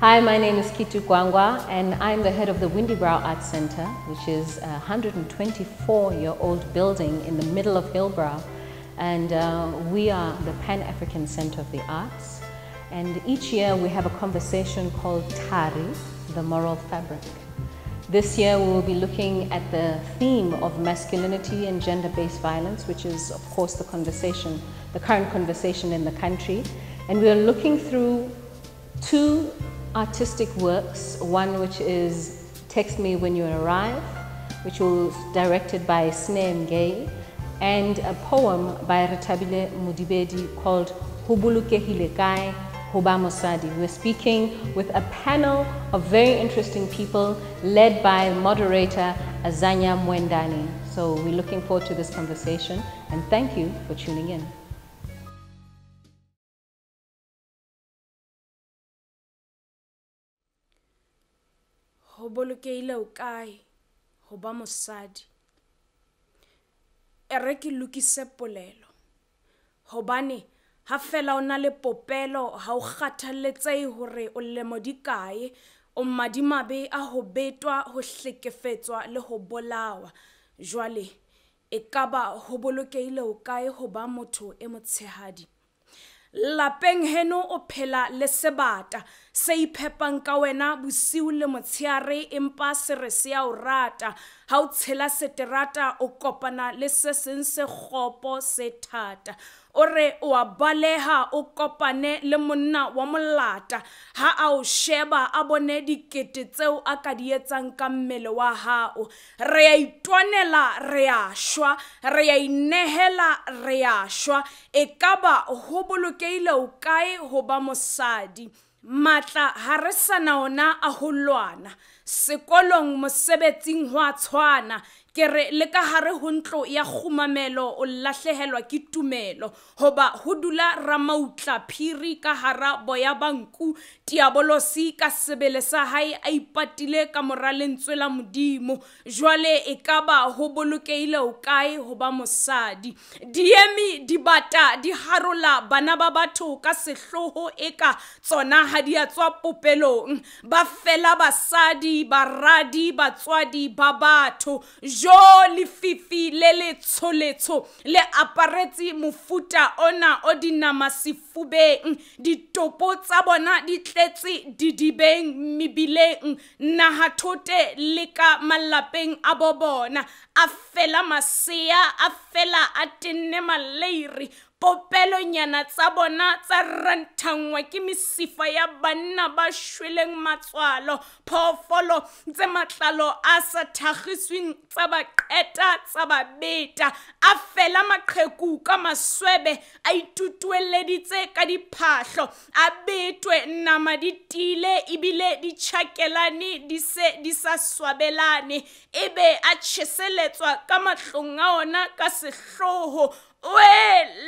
Hi, my name is Kitu Kwangwa, and I'm the head of the Windy Brow Arts Center, which is a 124-year-old building in the middle of Hillbrow. And we are the Pan-African Center of the Arts. And each year we have a conversation called Thari, the moral fabric. This year we will be looking at the theme of masculinity and gender-based violence, which is, of course, the current conversation in the country. And we are looking through two artistic works, one which is Text Me When You Arrive, which was directed by Sne Mgay, and a poem by Retabile Mudibedi called Hubulukehile Kai Hoba Mosadi. We're speaking with a panel of very interesting people led by moderator Azanya Mwendani. So we're looking forward to this conversation, and thank you for tuning in. Ho bolokeile o kae ho ba mosadi e re ke lokise polelo hobane ha fela ona le popelo ha o kgathaletse hore o lemo dikae o madimabe a ho betwa ho hlekefetswa le ho bolawa jwale ekaba ho bolokeile o kae ho ba motho e motshehadi lapeng heno o phela le sebata se iphepang ka wena bosiu le motsheare empa se re se ya o rata ha o tshela seterata o kopana le se seng se kgopo se thata ore o a baleha o kopane le monna wa molata ha a o sheba a bone dikete tseo a ka di etsang ka mmele wa hao re a itwanela re a shwa re a inehela re a shwa ekaba ho bolokeile o kae ho ba mosadi matla ha re sana ona a ho lwana sekolong mosebetsing ho a tshwana ke re le ka hare ho ntlo ya khumamelo o lahlehelwa ke tumelo hoba ho dula ramautla phiri ka hara boya banku tiabolosi ka sebele sa hae a ipatile ka moralentswe la modimo jwale ekaba ho bolokeile o kae ho ba mosadi diemi dibata di harola bana ba batho ka sehloho eka tsona ha di a tswa popelong ba fela basadi baradi batswadi ba batho jo lefifi le letsholetso le aparetse mofuta ona o dinama sefubeng ditopo tsa bona di tletse didibeng mebileng nahathote le ka malapeng a bobona a fela masea a fela a tenne maleiri popelo nyana tsa bona tsa ranthangwa ke mesifa ya banna ba shweleng matswalo phofolo tse matlalo a sa thagisweng tsa ba qeta tsa ba beta a fela maqheku ka maswebe a itutueleditse ka diphahlo a betwe nama di tile ibile di chakelane di sa swabelane ebe a tšheseletswa ka mahlong a ona ka sehloho we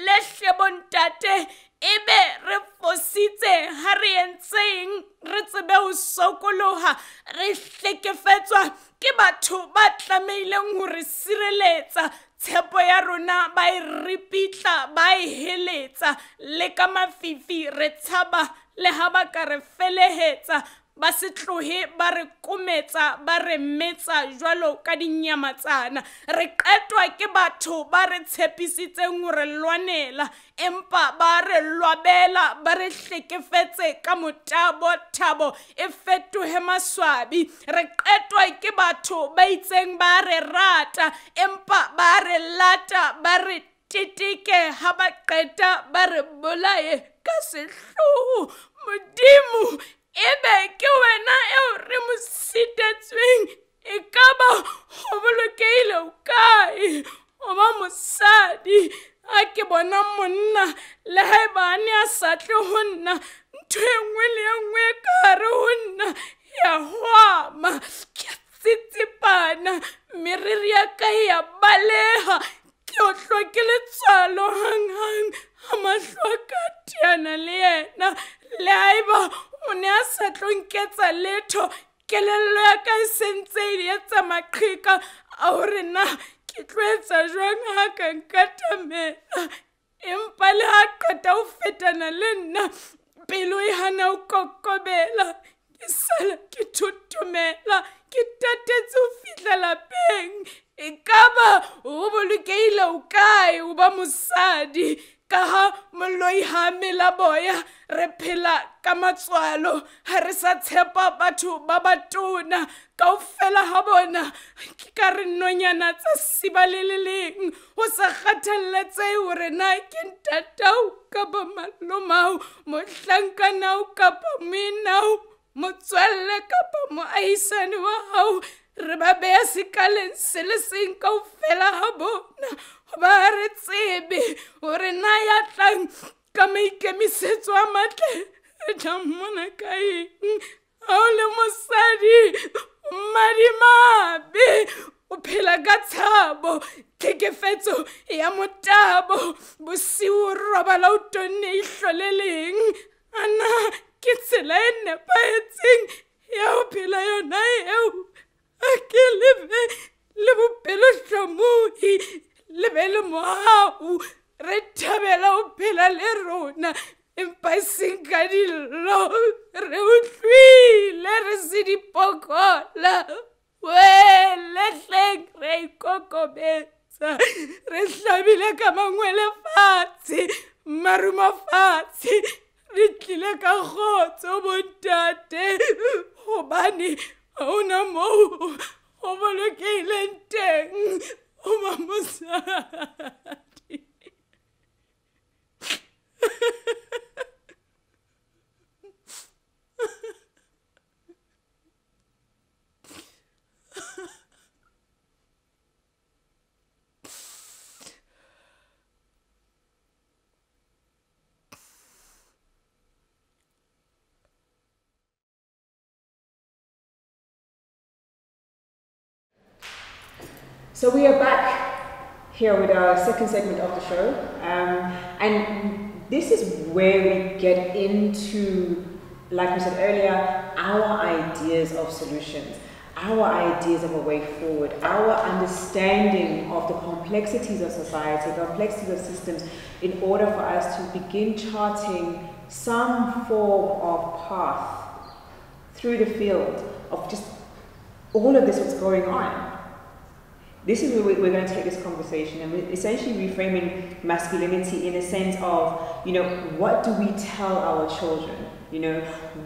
lehle bontate ebe re fositse ha re entseng re tsebe ho sokoloha re hlekefetswa ke batho ba tlameileng ho re sireletsa tshepo ya rona ba e ripitla ba e heletsa le ka mafifi re tshaba le ha ba ka re felehetsa ba se tlohe ba re kometsa ba re metsa jwalo ka dinyamatsana re qetwa ke batho ba re tshepisitseng hore lwanela empa ba re lwabela ba re hlekefetse ka motabo thabo e fetohe maswabi re qetwa ke batho ba itseng ba re rata empa ba re lata ba re titike ha ba qeta ba re bolaye ka sehloho modimo ebe ke wena eo re mo sitetsweng ekaba ho bolokeile o kae o ba mosadi a ke bona monna le haebane a sa tle ho nna ntho e nngwe le e nngwe ka hare ho nna ya hwama ke tsitsipana meriri ya ka ya baleha ke o hloke letswalo hanghang ha mahlo a ka teana le yena le haeba o ne a sa tlo nketsa letho kelello ya ka e sentse e etsa maqheka a hore na ke tlo etsa jwang ha ka nkatamela empa le ha qeta ho fetana le nna pelo e hana o kokobela sala ke thothomela ke tatetse ho fihla lapeng ekaba o bolokeile o kae o ba mosadi ka ha moloi ha mela boya re phela ka matswalo ha re sa tshepa batho ba batona kaofela ha bona ke ka re nonyana tsa siba le le leng ho sa kgathaletsehe hore na ke ntatao kapa malomao mohlankana kapa moenao motswalle kapa moahisane wa hao re ba beha sekaleng se le seng kaofela ha bona ba re tsebe hore na ya tlang ka maikemisetso a matle re tla mmona ka eng ha o le mosadi madimabe o phela ka tshabo tlhekefetso ya motabo bosiu robala o tonne ihlo le leng ana ke tsela e nepahetseng ya ho phela yona eo a ke lebe le bophelo hlomohi lebe le mohau re thabela ho phela le rona empa eseng ka dillo re utlwile re se dipokola lehleng re ikokobetsa re hlabile ka mangwele fatshe marumo fatshe re tlile ka kgotso bontate hobane ha ona moo o bolokeileng teng o ba mosadi. So we are back here with our second segment of the show, and this is where we get into, like we said earlier, our ideas of solutions, our ideas of a way forward, our understanding of the complexities of society, the complexities of systems, in order for us to begin charting some form of path through the field of just all of this what's going on. This is where we're going to take this conversation, and we're essentially reframing masculinity in a sense of, what do we tell our children?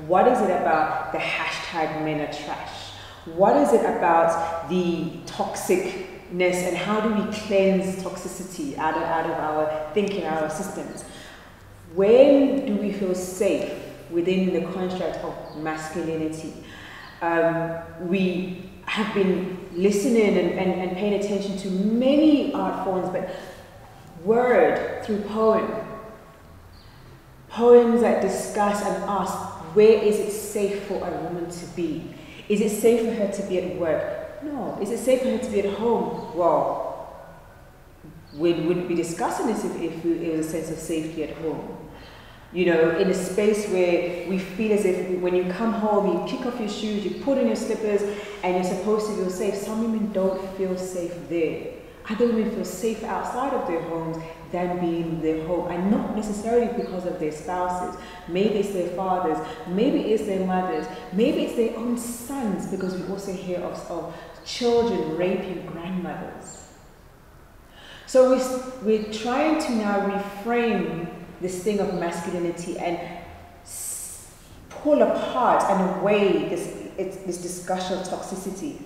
What is it about the hashtag men are trash? What is it about the toxicness, and how do we cleanse toxicity out of our thinking, our systems? When do we feel safe within the construct of masculinity? We have been listening and paying attention to many art forms, but word through poems that discuss and ask, where is it safe for a woman to be? Is it safe for her to be at work? No. Is it safe for her to be at home? Well, we wouldn't be discussing this if it was a sense of safety at home. In a space where we feel as if when you come home, you kick off your shoes, you put on your slippers, and you're supposed to feel safe. Some women don't feel safe there. Other women feel safe outside of their homes than being in their home, and not necessarily because of their spouses. Maybe it's their fathers, maybe it's their mothers, maybe it's their own sons, because we also hear of children raping grandmothers. So we're trying to now reframe this thing of masculinity and pull apart and away this discussion of toxicity,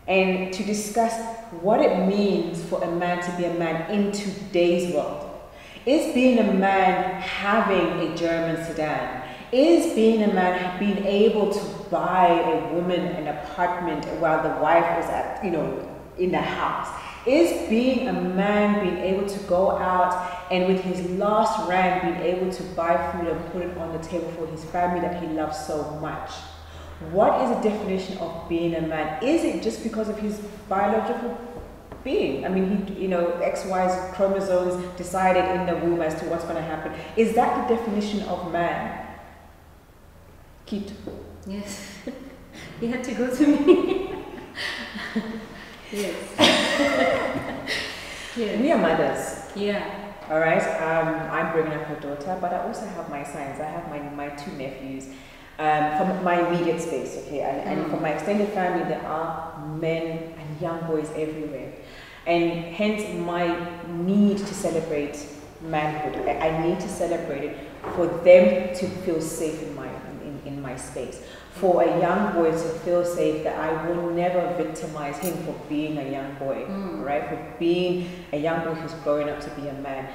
and to discuss what it means for a man to be a man in today's world. Is being a man having a German sedan? Is being a man being able to buy a woman an apartment while the wife is in the house? Is being a man being able to go out and with his last rand being able to buy food and put it on the table for his family that he loves so much? What is the definition of being a man? Is it just because of his biological being? I mean, XY's chromosomes decided in the womb as to what's going to happen. Is that the definition of man? Kit. Yes. You had to go to me. Yes. Yes. We are mothers. Yeah. All right. I'm bringing up her daughter, but I also have my sons. I have my two nephews. from my immediate space, okay, and from my extended family, there are men and young boys everywhere. And hence my need to celebrate manhood. I need to celebrate it for them to feel safe in my space. For a young boy to feel safe, that I will never victimize him for being a young boy, right? For being a young boy who's growing up to be a man.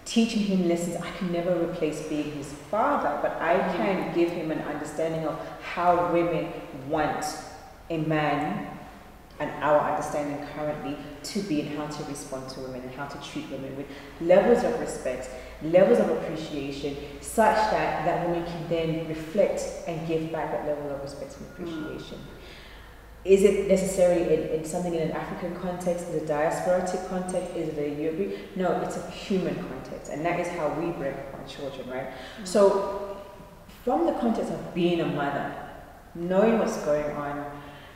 Teaching him lessons, I can never replace being his father, but I can give him an understanding of how women want a man, and our understanding currently to be, and how to respond to women, and how to treat women with levels of respect, levels of appreciation, such that women can then reflect and give back that level of respect and appreciation. Is it necessarily in something in an African context, in a diasporic context, is it a European? No, it's a human context, and that is how we bring up our children, right? So, from the context of being a mother, knowing what's going on,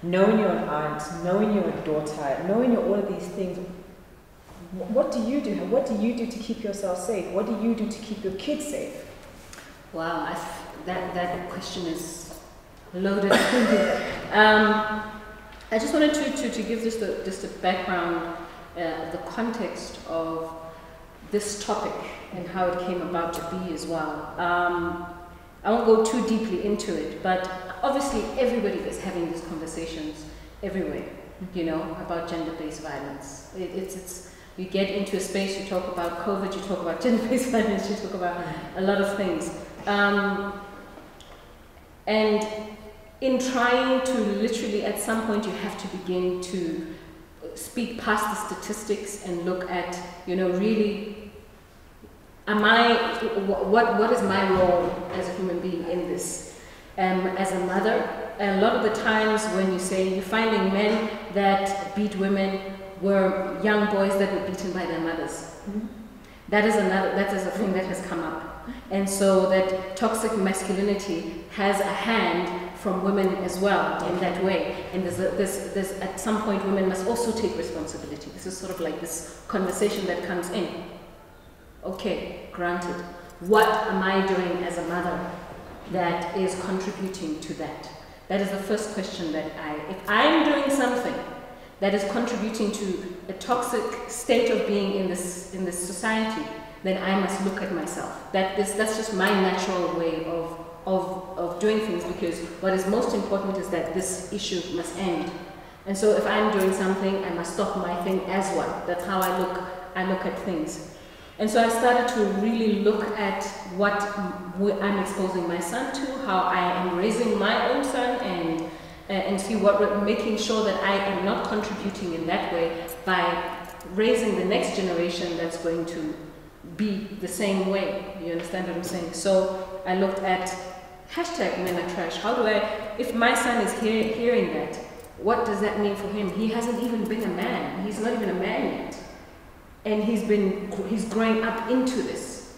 knowing you're an aunt, knowing you're a daughter, knowing you're all of these things, what do you do? What do you do to keep yourself safe? What do you do to keep your kids safe? Wow, that question is loaded. I just wanted to give just a background, the context of this topic and how it came about to be as well. I won't go too deeply into it, but obviously everybody is having these conversations everywhere, you know, about gender-based violence. You get into a space, you talk about COVID, you talk about gender-based violence, you talk about a lot of things. And in trying to literally, at some point, you have to begin to speak past the statistics and look at, you know, really, what is my role as a human being in this? As a mother, a lot of the times when you say you're finding men that beat women were young boys that were beaten by their mothers. That is a thing that has come up. And so that toxic masculinity has a hand from women as well in that way. And there's at some point women must also take responsibility. This is sort of like this conversation that comes in. Okay, granted. What am I doing as a mother that is contributing to that? That is the first question that if I'm doing something that is contributing to a toxic state of being in this society, then I must look at myself. That's just my natural way of doing things, because what is most important is that this issue must end. And so if I'm doing something, I must stop my thing as well. That's how I look at things. And so I started to really look at what I'm exposing my son to, how I am raising my own son, and see what we're making sure that I am not contributing in that way by raising the next generation that's going to be the same way. You understand what I'm saying? So I looked at #MENATRASH. How do if my son is hearing that, what does that mean for him? He hasn't even been a man. He's not even a man yet. And he's growing up into this.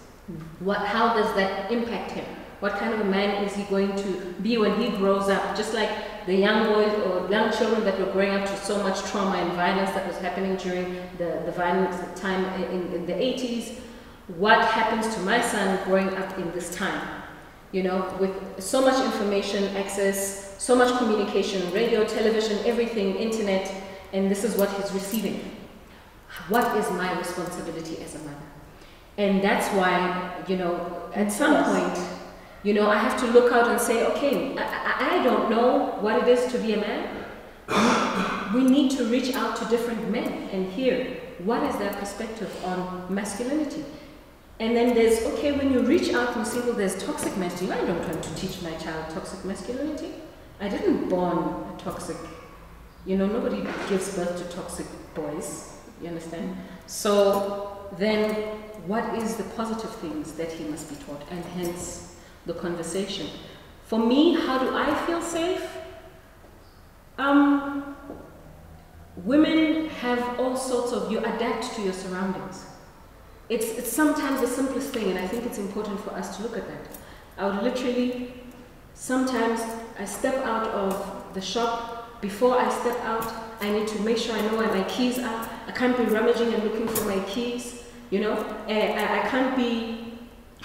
How does that impact him? What kind of a man is he going to be when he grows up? Just like the young boys or young children that were growing up to so much trauma and violence that was happening during the violent time in the 80s. What happens to my son growing up in this time? You know, with so much information access, so much communication, radio, television, everything, internet, and this is what he's receiving. What is my responsibility as a mother? And that's why, you know, at some point, you know, I have to look out and say, okay, I don't know what it is to be a man. We need to reach out to different men and hear what is their perspective on masculinity. And then there's, okay, when you reach out and say, well, there's toxic masculinity. I don't want to teach my child toxic masculinity. I didn't born a toxic, you know, nobody gives birth to toxic boys, you understand? So then what is the positive things that he must be taught? And hence the conversation. For me, how do I feel safe? Women have all sorts of, you adapt to your surroundings. It's sometimes the simplest thing, and I think it's important for us to look at that. I would literally, sometimes I step out of the shop. Before I step out, I need to make sure I know where my keys are. I can't be rummaging and looking for my keys, you know. I can't be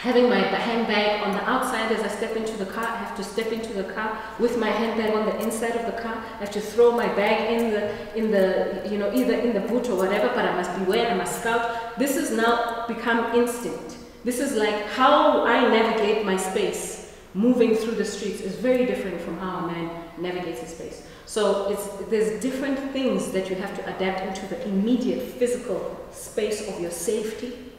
having my handbag on the outside as I step into the car. I have to step into the car with my handbag on the inside of the car. I have to throw my bag in the you know, either in the boot or whatever, but I must beware, I must scout. This has now become instinct. This is like how I navigate my space. Moving through the streets is very different from how a man navigates his space. So there's different things that you have to adapt into the immediate physical space of your safety.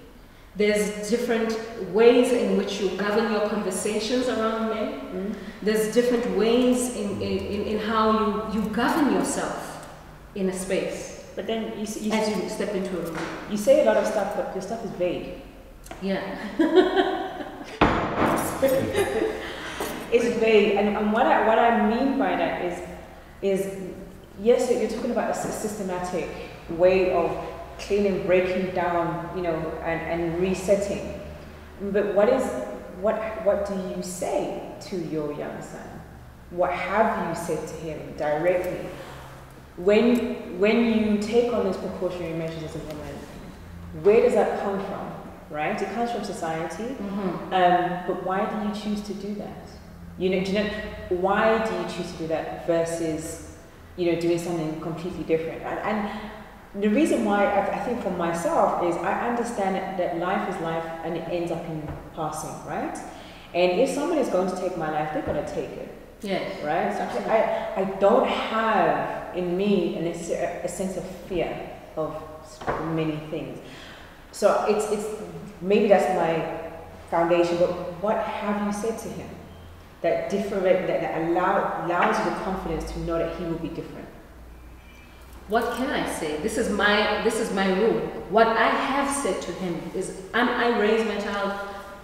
There's different ways in which you govern your conversations around men. Mm-hmm. There's different ways in how you govern yourself in a space. But then as you step into a room. You say a lot of stuff, but your stuff is vague. Yeah. It's vague, and what I mean by that is yes, you're talking about a systematic way of cleaning, breaking down, you know, and resetting. But what do you say to your young son? What have you said to him directly? When you take on those precautionary measures as a woman, where does that come from? Right? It comes from society. Mm-hmm. But why do you choose to do that? Do you know, why do you choose to do that versus, you know, doing something completely different? And the reason why I think for myself is I understand that life is life and it ends up in passing, right? And if somebody is going to take my life, they're going to take it. Yes. Right? So I don't have in me a sense of fear of many things. So it's maybe that's my foundation, but what have you said to him that allows you the confidence to know that he will be different? What can I say? This is my rule. What I have said to him is, I raise my child,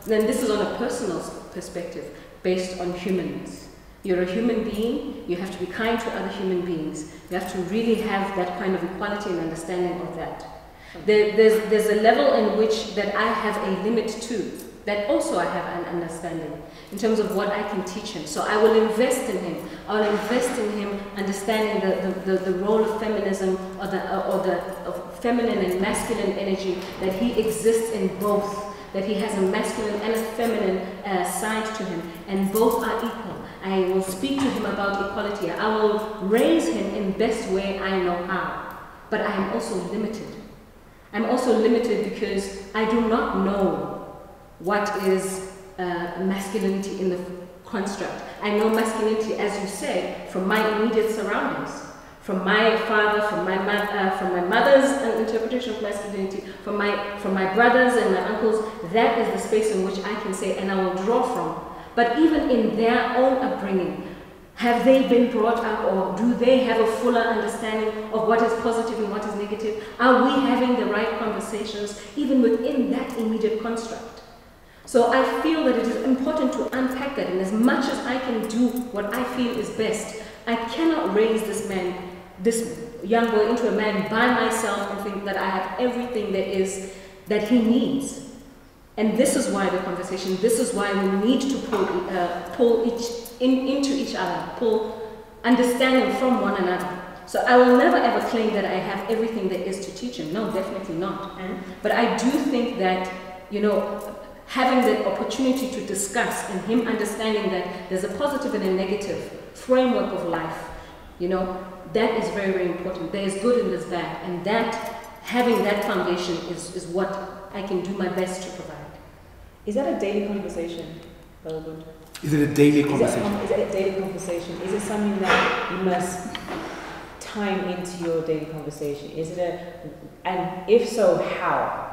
then this is on a personal perspective, based on humans. You're a human being, you have to be kind to other human beings. You have to really have that kind of equality and understanding of that. There's a level in which that I have a limit to, that also I have an understanding in terms of what I can teach him. So I will invest in him. I will invest in him understanding the role of feminism or of feminine and masculine energy, that he exists in both, that he has a masculine and a feminine side to him, and both are equal. I will speak to him about equality. I will raise him in the best way I know how. But I am also limited. I'm also limited because I do not know what is masculinity in the construct. I know masculinity, as you say, from my immediate surroundings, from my father, from my mother's interpretation of masculinity, from my brothers and my uncles. That is the space in which I can say, and I will draw from. But even in their own upbringing, have they been brought up, or do they have a fuller understanding of what is positive and what is negative? Are we having the right conversations even within that immediate construct? So I feel that it is important to unpack that, and as much as I can do what I feel is best, I cannot raise this young boy into a man by myself and think that I have everything there is that he needs. And this is why the conversation, this is why we need to pull into each other, pull understanding from one another. So I will never ever claim that I have everything there is to teach him. No, definitely not. But I do think that, you know, having the opportunity to discuss and him understanding that there's a positive and a negative framework of life, you know, that is very, very important. There is good and there's bad. And that, having that foundation is what I can do my best to provide. Is that a daily conversation, Belwood? Is it a daily conversation? Is it a daily conversation? Is it something that you must time into your daily conversation? Is it and if so, how?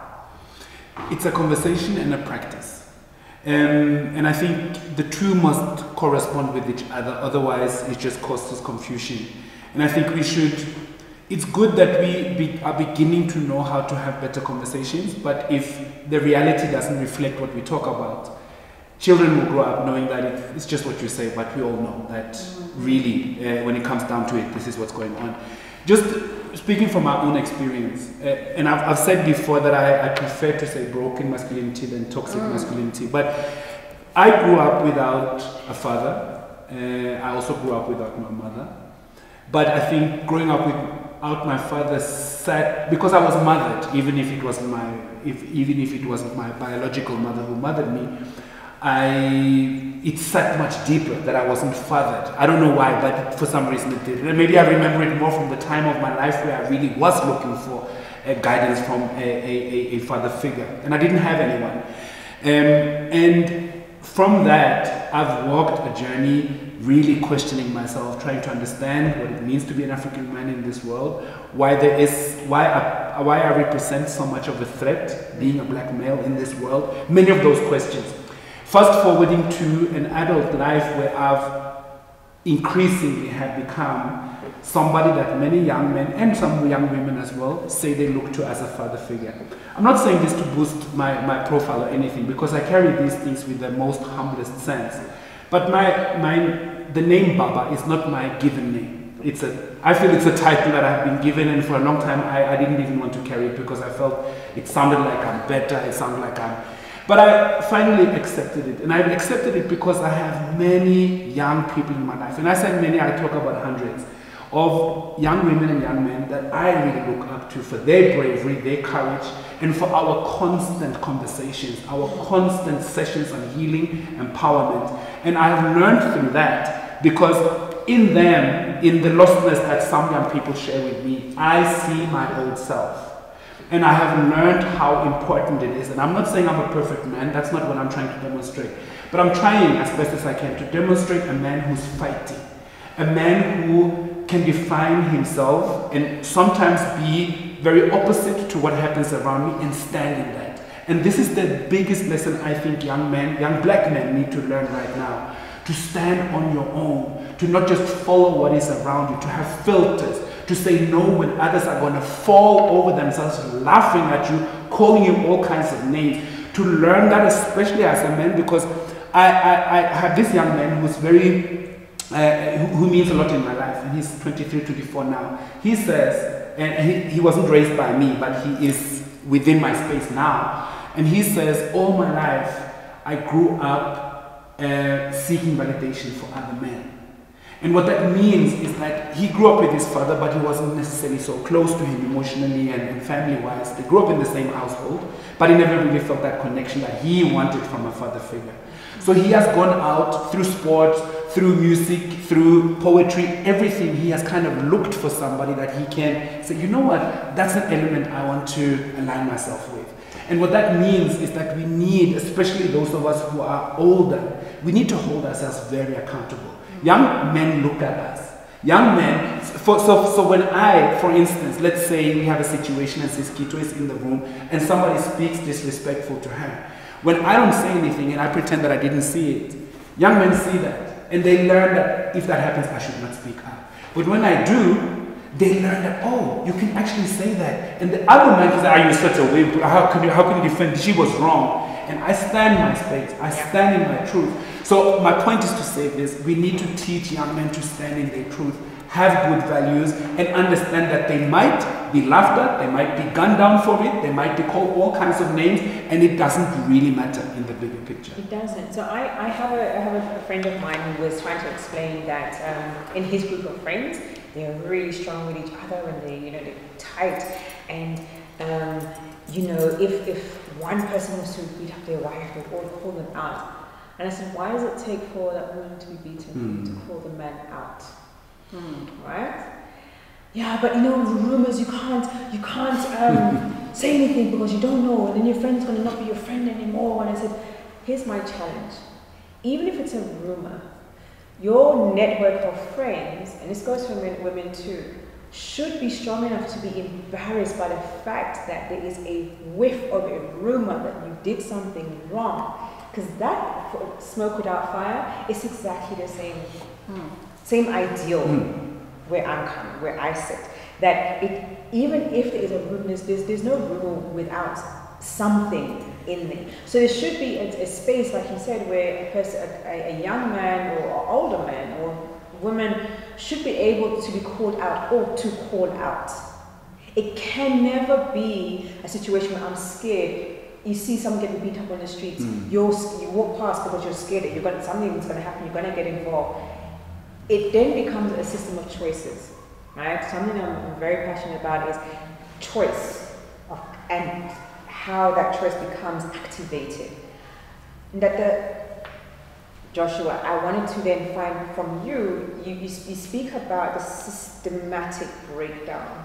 It's a conversation and a practice. And I think the two must correspond with each other, otherwise it just causes confusion. And I think it's good that we are beginning to know how to have better conversations, but if the reality doesn't reflect what we talk about, children will grow up knowing that it's just what you say, but we all know that really, when it comes down to it, this is what's going on. Just speaking from my own experience, and I've said before that I prefer to say broken masculinity than toxic masculinity, but I grew up without a father. I also grew up without my mother. But I think growing up with out my father sat, because I was mothered, even if it wasn't my biological mother who mothered me, it sat much deeper that I wasn't fathered. I don't know why, but for some reason it did. And maybe I remember it more from the time of my life where I really was looking for guidance from a father figure, and I didn't have anyone. And from that, I've walked a journey really questioning myself, trying to understand what it means to be an African man in this world, why I represent so much of a threat, being a black male in this world, many of those questions. Fast forwarding to an adult life where I've increasingly have become somebody that many young men and some young women as well say they look to as a father figure. I'm not saying this to boost my profile or anything, because I carry these things with the most humblest sense. But the name Baba is not my given name. I feel it's a title that I've been given, and for a long time I didn't even want to carry it because I felt it sounded like I'm better, it sounded like I'm... But I finally accepted it, and I've accepted it because I have many young people in my life. And I said many, I talk about hundreds of young women and young men that I really look up to for their bravery, their courage, and for our constant conversations, our constant sessions on healing, empowerment. And I have learned through that, because in them, in the lostness that some young people share with me, I see my old self. And I have learned how important it is. And I'm not saying I'm a perfect man, that's not what I'm trying to demonstrate. But I'm trying as best as I can to demonstrate a man who's fighting, a man who can define himself and sometimes be very opposite to what happens around me and stand in that. And this is the biggest lesson I think young black men need to learn right now. To stand on your own, to not just follow what is around you, to have filters, to say no when others are going to fall over themselves, laughing at you, calling you all kinds of names. To learn that, especially as a man, because I have this young man who's who means a lot in my life, and he's 23, 24 now. He says, and he wasn't raised by me, but he is within my space now. And he says, all my life, I grew up seeking validation for other men. And what that means is that he grew up with his father, but he wasn't necessarily so close to him emotionally and family-wise. They grew up in the same household, but he never really felt that connection that he wanted from a father figure. So he has gone out through sport, through music, through poetry, everything. He has kind of looked for somebody that he can say, you know what, that's an element I want to align myself with. And what that means is that we need, especially those of us who are older, we need to hold ourselves very accountable. Young men look at us. Young men, so when for instance, let's say we have a situation and Siskito is in the room and somebody speaks disrespectful to her. When I don't say anything and I pretend that I didn't see it, young men see that and they learn that if that happens, I should not speak up. But when I do, they learn that, oh, you can actually say that. And the other man can say, are you such a way? How can you defend? She was wrong. And I stand in my space. I stand in my truth. So my point is to say this. We need to teach young men to stand in their truth, have good values, and understand that they might be laughed at, they might be gunned down for it, they might be called all kinds of names, and it doesn't really matter in the bigger picture. It doesn't. So I have a friend of mine who was trying to explain that in his group of friends, they're really strong with each other and they're tight. And if one person wants to beat up their wife, they all call them out. And I said, why does it take for that woman to be beaten for you to call the man out? Right? Yeah, but the rumors, you can't say anything because you don't know, and then your friend's gonna not be your friend anymore. And I said, here's my challenge. Even if it's a rumor, your network of friends, and this goes for women too, should be strong enough to be embarrassed by the fact that there is a whiff of a rumor that you did something wrong. Because that smoke without fire is exactly the same ideal where I'm coming, where I sit. That even if there is a rumor, there's no rumor without something in there. So there should be a space, like you said, where a young man or older man or woman should be able to be called out or to call out. It can never be a situation where I'm scared. You see someone getting beat up on the streets, you walk past because you're scared that something's going to happen, you're going to get involved. It then becomes a system of choices, right? Something I'm very passionate about is choice and how that choice becomes activated. Joshua, I wanted to then find from you speak about the systematic breakdown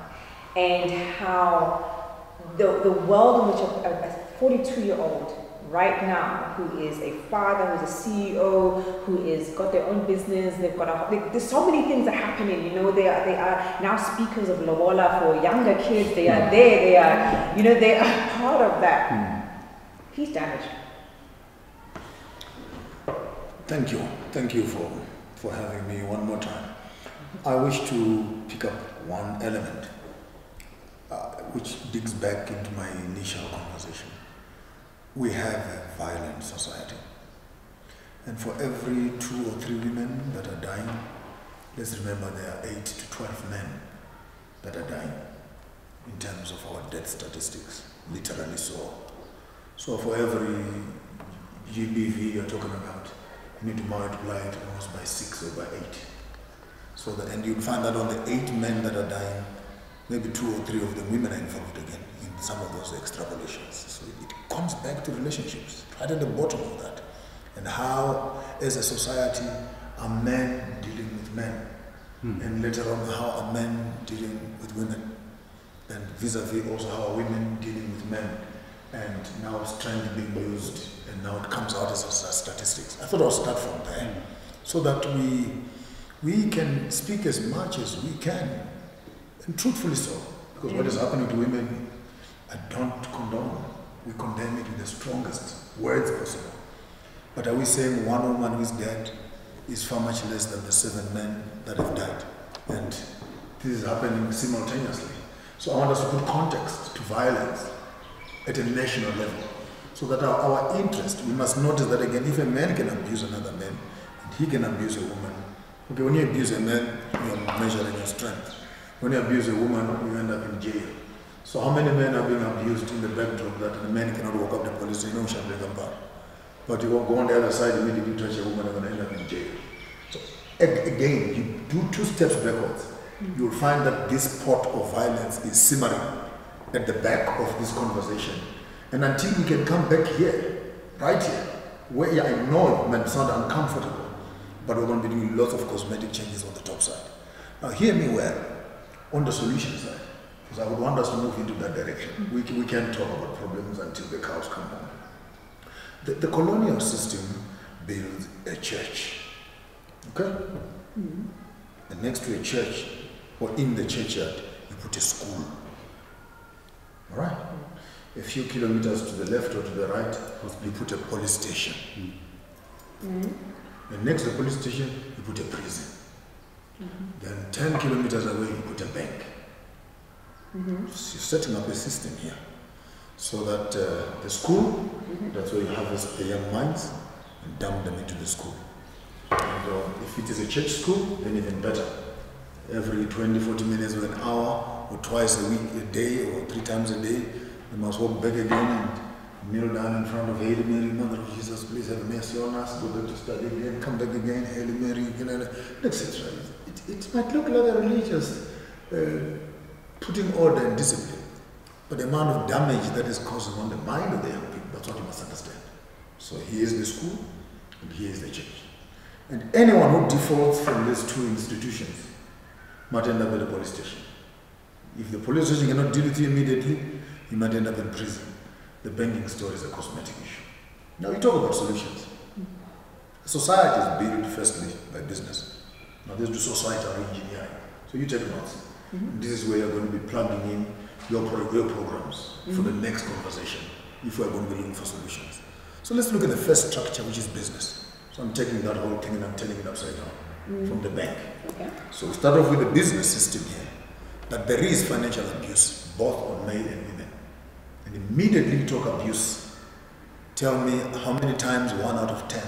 and how the world in which a 42-year-old right now, who is a father, who's a CEO, who is got their own business, there's so many things that are happening, you know, they are now speakers of Lobola for younger kids, they are there, they are part of that. He's damaged. Thank you for having me one more time. I wish to pick up one element which digs back into my initial conversation. We have a violent society. And for every 2 or 3 women that are dying, let's remember there are 8 to 12 men that are dying in terms of our death statistics, literally so. So for every GBV you're talking about, you need to multiply it almost by 6 or by 8. So that, and you'll find that on the 8 men that are dying, maybe 2 or 3 of the women are involved again in some of those extrapolations. So it comes back to relationships, right at the bottom of that. And how, as a society, are men dealing with men? And later on, how are men dealing with women? And vis-a-vis also how are women dealing with men? And now it's trend being used, and now it comes out as statistics. I thought I'll start from there, so that we can speak as much as we can, and truthfully so. Because what is happening to women, I don't condone. We condemn it with the strongest words possible. But are we saying one woman who is dead is far much less than the 7 men that have died? And this is happening simultaneously. So I want us to put context to violence at a national level, so that our interest, we must notice that again, if a man can abuse another man, and he can abuse a woman. Okay, when you abuse a man, you are measuring your strength. When you abuse a woman, you end up in jail. So how many men are being abused in the backdrop that the man cannot walk up the police and say, no, but you go on the other side, immediately touch a woman, and going to end up in jail. So again, you do 2 steps backwards. You'll find that this pot of violence is simmering at the back of this conversation. And until we can come back here, right here, where I know it might sound uncomfortable, but we're going to be doing lots of cosmetic changes on the top side. Now hear me well, on the solution side, because I would want us to move into that direction. We can't talk about problems until the cows come home. The colonial system builds a church, okay? And next to a church, or in the churchyard, you put a school. All right? A few kilometers to the left or to the right, you put a police station. And next to the police station, you put a prison. Then 10 kilometers away, you put a bank. So you're setting up a system here, so that the school, that's where you harvest the young minds and dump them into the school. And if it is a church school, then even better. Every 20, 40 minutes or an hour, or twice a week, a day, or 3 times a day, they must walk back again and kneel down in front of Hail Mary, Mother of Jesus, please have mercy on us, go back to study again, come back again, Hail Mary, etc. It might look like a religious putting order and discipline, but the amount of damage that is causing on the mind of the young people, that's what you must understand. So here is the school, and here is the church. And anyone who defaults from these 2 institutions might end up at the police station. If the police station cannot deal with you immediately, you might end up in prison. The banking story is a cosmetic issue. Now you talk about solutions. Society is built firstly by business. Now there's the societal engineering. So you take notes. This is where you're going to be plugging in your programs for the next conversation, if we're going to be looking for solutions. So let's look at the first structure, which is business. So I'm taking that whole thing and I'm turning it upside down from the bank. Okay. So we start off with the business system here, that there is financial abuse, both on men and women. And immediately you talk abuse, tell me how many times 1 out of 10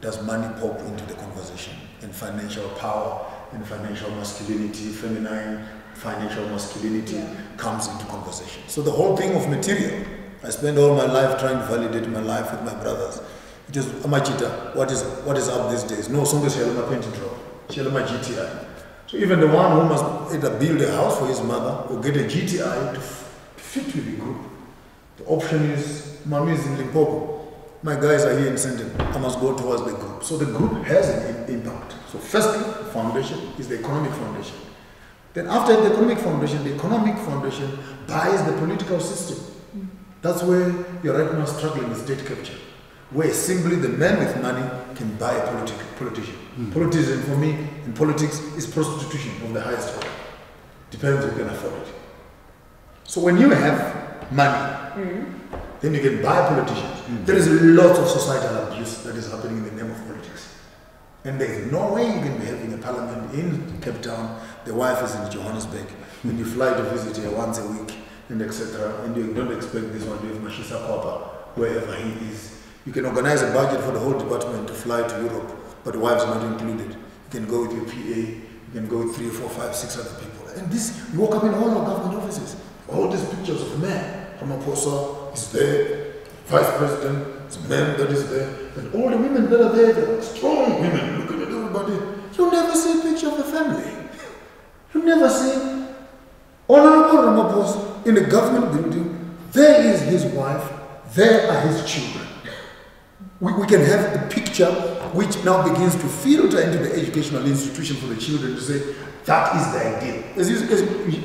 does money pop into the conversation, and financial power and financial masculinity, feminine financial masculinity comes into conversation. So the whole thing of material, I spend all my life trying to validate my life with my brothers. It is Amachita, what is up these days? No, somebody's here, my painting draw. Share my GTI. So even the one who must either build a house for his mother or get a GTI to fit with the group, the option is, mommy is in Limpopo, my guys are here in Sendon, I must go towards the group. So the group has an impact. So firstly, the foundation is the economic foundation. Then after the economic foundation buys the political system. That's where you're right now struggling with state capture, where simply the man with money can buy a politician. Politician for me in politics is prostitution of the highest order. Depends who can afford it. So when you have money, then you can buy politicians. There is lots of societal abuse that is happening in the name of politics. And there is no way you can be having a parliament in Cape Town, the wife is in Johannesburg, and you fly to visit her once a week, and etc. And you don't expect this one to have Mashisa Kopa, wherever he is. You can organize a budget for the whole department to fly to Europe, but the wife's not included. You can go with your PA, you can go with 3, 4, 5, 6 other people. And this, you walk up in all our government offices, all these pictures of men. Ramaphosa is there, Vice President, it's a man that is there, and all the women that are there, they're strong women, looking at everybody. You never see a picture of the family. You never see Honorable Ramaphosa in a government building. There is his wife, there are his children. We can have the picture which now begins to filter into the educational institution for the children to say, that is the ideal.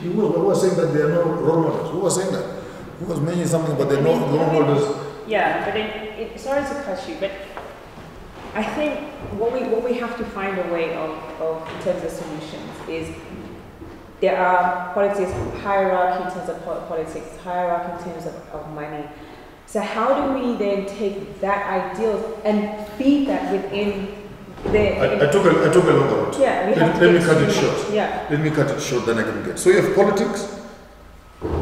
You were saying that there are no role models. Who was saying that? Who was mentioning something about the role models? Yeah, but sorry to cut you, but I think what we have to find a way of in terms of solutions is there are politics, hierarchy in terms of politics, hierarchy in terms of money. So how do we then take that ideal and feed that within the... I took a look at it. Yeah, let me cut it short. Yeah. Let me cut it short, then I can get. So you have politics,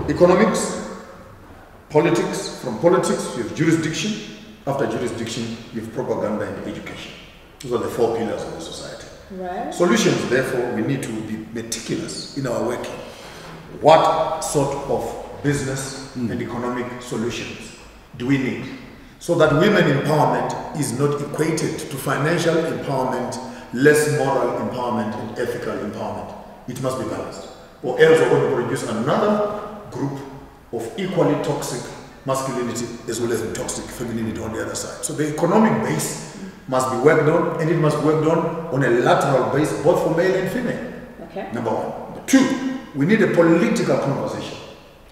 economics, politics. From politics, you have jurisdiction. After jurisdiction, you have propaganda and education. Those are the 4 pillars of the society. Right. Solutions, therefore, we need to be meticulous in our working. What sort of business and economic solutions do we need? So that women empowerment is not equated to financial empowerment, less moral empowerment and ethical empowerment. It must be balanced. Or else we're going to produce another group of equally toxic masculinity as well as toxic femininity on the other side. So the economic base must be worked on, and it must be worked on a lateral base, both for male and female. Okay. Number 1. Number 2, we need a political conversation.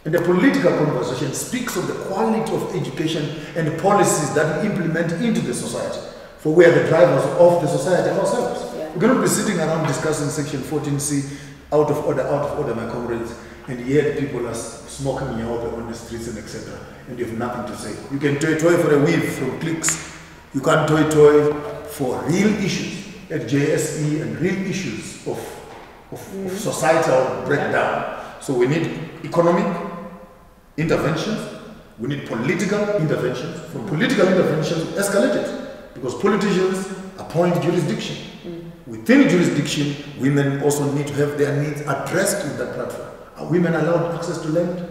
And the political conversation speaks of the quality of education and policies that we implement into the society. For we are the drivers of the society ourselves. Yeah. We cannot be sitting around discussing Section 14C, out of order, my comrades, and yet people are smoking nyaope on the streets and etc. And you have nothing to say. You can toy for a weave from clicks. You can't toy for real issues at JSE and real issues of societal breakdown. So we need economic interventions, we need political interventions. From political interventions, escalate it, because politicians appoint jurisdiction. Within jurisdiction, women also need to have their needs addressed in that platform. Are women allowed access to land?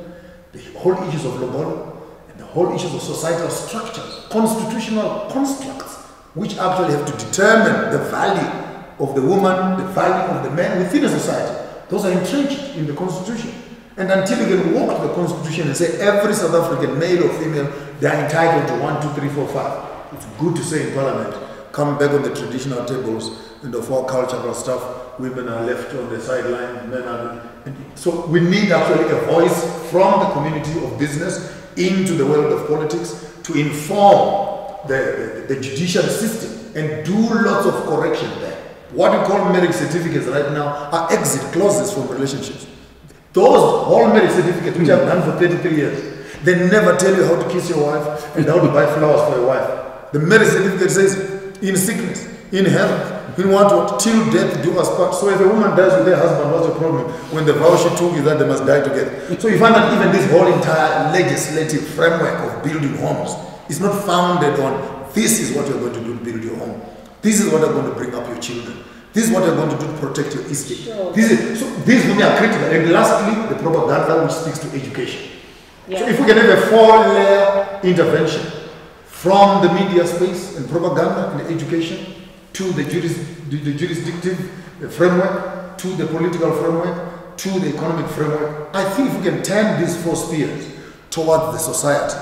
The whole issues of lobola and the whole issues of societal structures, constitutional constructs, which actually have to determine the value of the woman, the value of the man within a society. Those are entrenched in the constitution. And until you can walk to the constitution and say every South African, male or female, they are entitled to 1, 2, 3, 4, 5. It's good to say in Parliament, come back on the traditional tables and of all cultural stuff, women are left on the sideline, men are... So we need actually a voice from the community of business into the world of politics to inform the judicial system and do lots of correction there. What we call marriage certificates right now are exit clauses from relationships. Those whole marriage certificates, which I've done for 33 years, they never tell you how to kiss your wife and how to buy flowers for your wife. The marriage certificate says, in sickness, in health, in what, till death do us part. So if a woman dies with her husband, what's the problem? When the vow she took is that they must die together. So you find that even this whole entire legislative framework of building homes is not founded on, this is what you're going to do to build your home. This is what you're going to bring up your children. This is what you're going to do to protect your estate. Sure. These for me are critical. And lastly, the propaganda, which speaks to education. Yeah. So if we can have a 4-layer intervention from the media space and propaganda and education to the jurisdictive framework, to the political framework, to the economic framework. I think if we can turn these 4 spheres towards the society,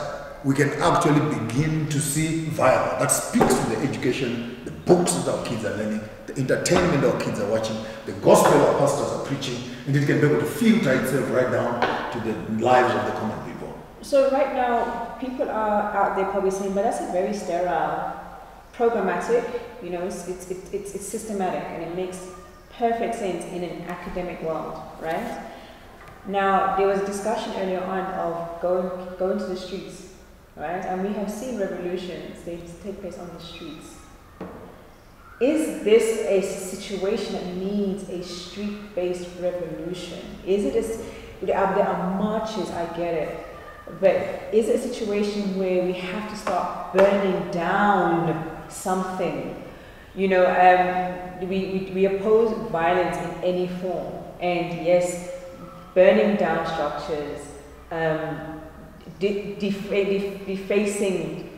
we can actually begin to see viable. That speaks to the education, the books that our kids are learning, the entertainment our kids are watching, the gospel our pastors are preaching, and it can be able to filter itself right down to the lives of the common people. So right now, people are out there probably saying, but that's a very sterile, programmatic, you know, it's systematic, and it makes perfect sense in an academic world, right? Now, there was a discussion earlier on of going to the streets, right? And we have seen revolutions, they take place on the streets. Is this a situation that needs a street-based revolution? Is it there are marches, I get it, but is it a situation where we have to start burning down something? You know, we oppose violence in any form, and yes, burning down structures, defacing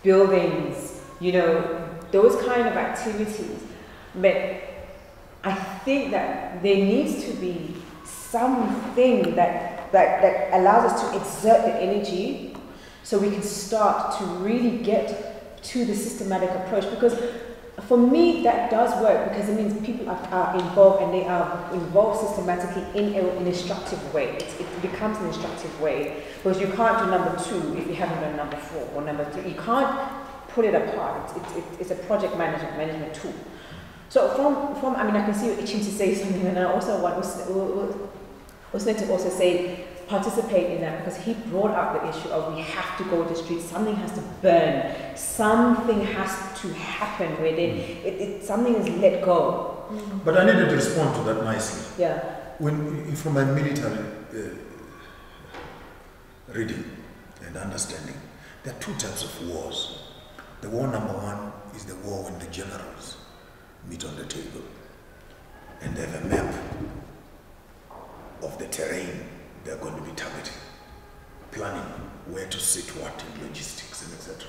buildings, you know, those kind of activities. But I think that there needs to be something that allows us to exert the energy so we can start to really get to the systematic approach. Because for me, that does work, because it means people are involved, and they are involved systematically in an instructive way. It becomes an instructive way, because you can't do number 2 if you haven't done number 4 or number 3. You can't pull it apart. It's a project management tool. So from I mean, I can see you itching to say something, and I also want Usne to also say, participate in that, because he brought up the issue of we have to go to the streets, something has to burn, something has to happen where something is let go. But I needed to respond to that nicely. Yeah. From my military reading and understanding, there are 2 types of wars. The war number 1 is the war when the generals meet on the table and they have a map of the terrain they're going to be targeting, planning where to sit what in logistics and etc.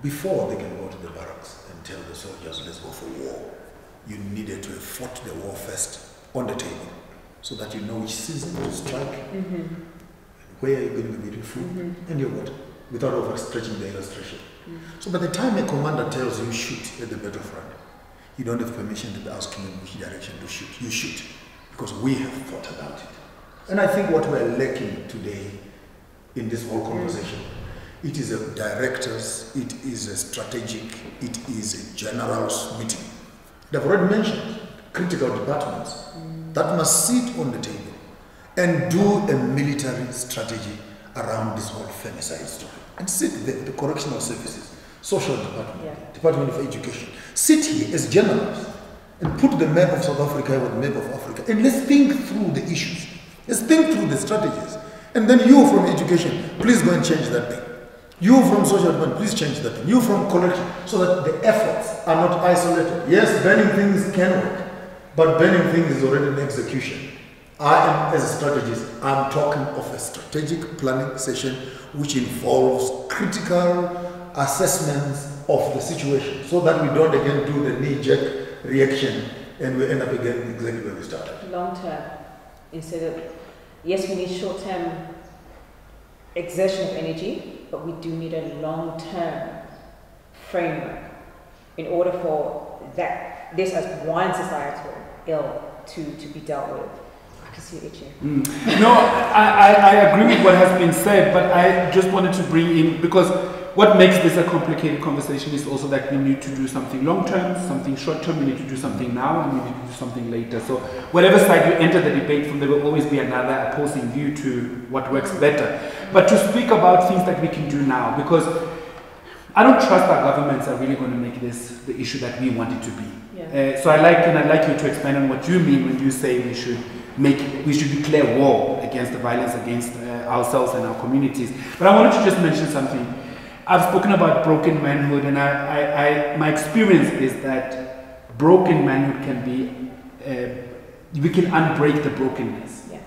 Before they can go to the barracks and tell the soldiers, let's go for war, you needed to have fought the war first on the table, so that you know which season to strike, where you're going to be refueled, and you're what, without overstretching the illustration. So by the time a commander tells you shoot at the battlefront, you don't have permission to be asking in which direction to shoot. You shoot, because we have thought about it. And I think what we're lacking today in this whole conversation, it is a directors, it is a strategic, it is a generals meeting. They've already mentioned critical departments that must sit on the table and do a military strategy around this whole femicide story. And sit the correctional services, social department, Department of Education, sit here as generals and put the map of South Africa with the map of Africa, and let's think through the issues. Let's think through the strategies. And then you from education, please go and change that thing. You from social development, please change that thing. You from collection, so that the efforts are not isolated. Yes, burning things can work, but burning things is already an execution. I am, as a strategist, I'm talking of a strategic planning session which involves critical assessments of the situation, so that we don't again do the knee-jerk reaction and we end up again exactly where we started. Long term, instead of, yes, we need short-term exertion of energy, but we do need a long-term framework in order for this as one societal ill to be dealt with. I can see it itching. No, I agree with what has been said, but I just wanted to bring in, because what makes this a complicated conversation is also that we need to do something long-term, something short-term, we need to do something now, and we need to do something later. So whatever side you enter the debate from, there will always be another opposing view to what works better. But to speak about things that we can do now, because I don't trust our governments are really going to make this the issue that we want it to be. Yeah. So I'd like you to expand on what you mean when you say we should declare war against the violence against ourselves and our communities. But I wanted to just mention something. I've spoken about broken manhood, and my experience is that broken manhood can be, we can unbreak the brokenness. Yeah.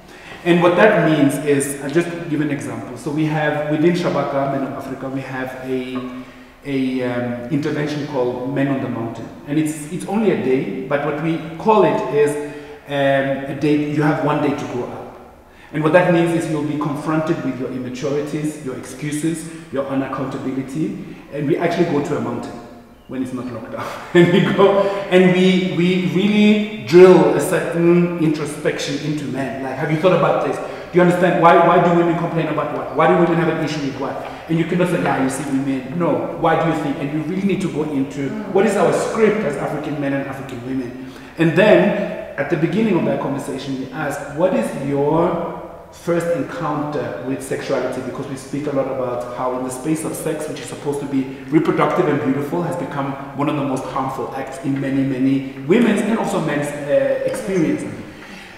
And what that means is, I'll just give an example. So we have, within Shabaka, Men of Africa, we have a intervention called Men on the Mountain. And it's only a day, but what we call it is you have one day to grow up. And what that means is you'll be confronted with your immaturities, your excuses, your unaccountability, and we actually go to a mountain when it's not locked down. And we go and we really drill a certain introspection into men. Like, have you thought about this? Do you understand? Why do women complain about what? Why do women have an issue with what? And you cannot say, yeah, you see women. No, why do you think? And you really need to go into what is our script as African men and African women. And then, at the beginning of that conversation, we ask, what is your first encounter with sexuality? Because we speak a lot about how in the space of sex, which is supposed to be reproductive and beautiful, has become one of the most harmful acts in many, many women's and also men's experience.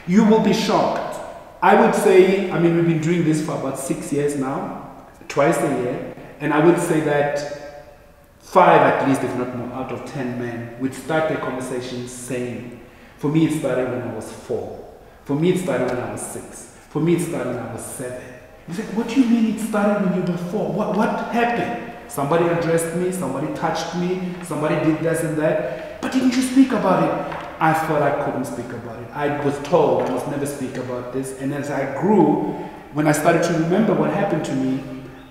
You will be shocked. I would say, I mean, we've been doing this for about 6 years now, twice a year, and I would say that 5 at least, if not more, out of 10 men would start their conversations saying, for me it started when I was 4. For me it started when I was 6. For me it started when I was 7. He's like, what do you mean it started when you were 4? What happened? Somebody addressed me, somebody touched me, somebody did this and that. But didn't you speak about it? I thought I couldn't speak about it. I was told I must never speak about this. And as I grew, when I started to remember what happened to me,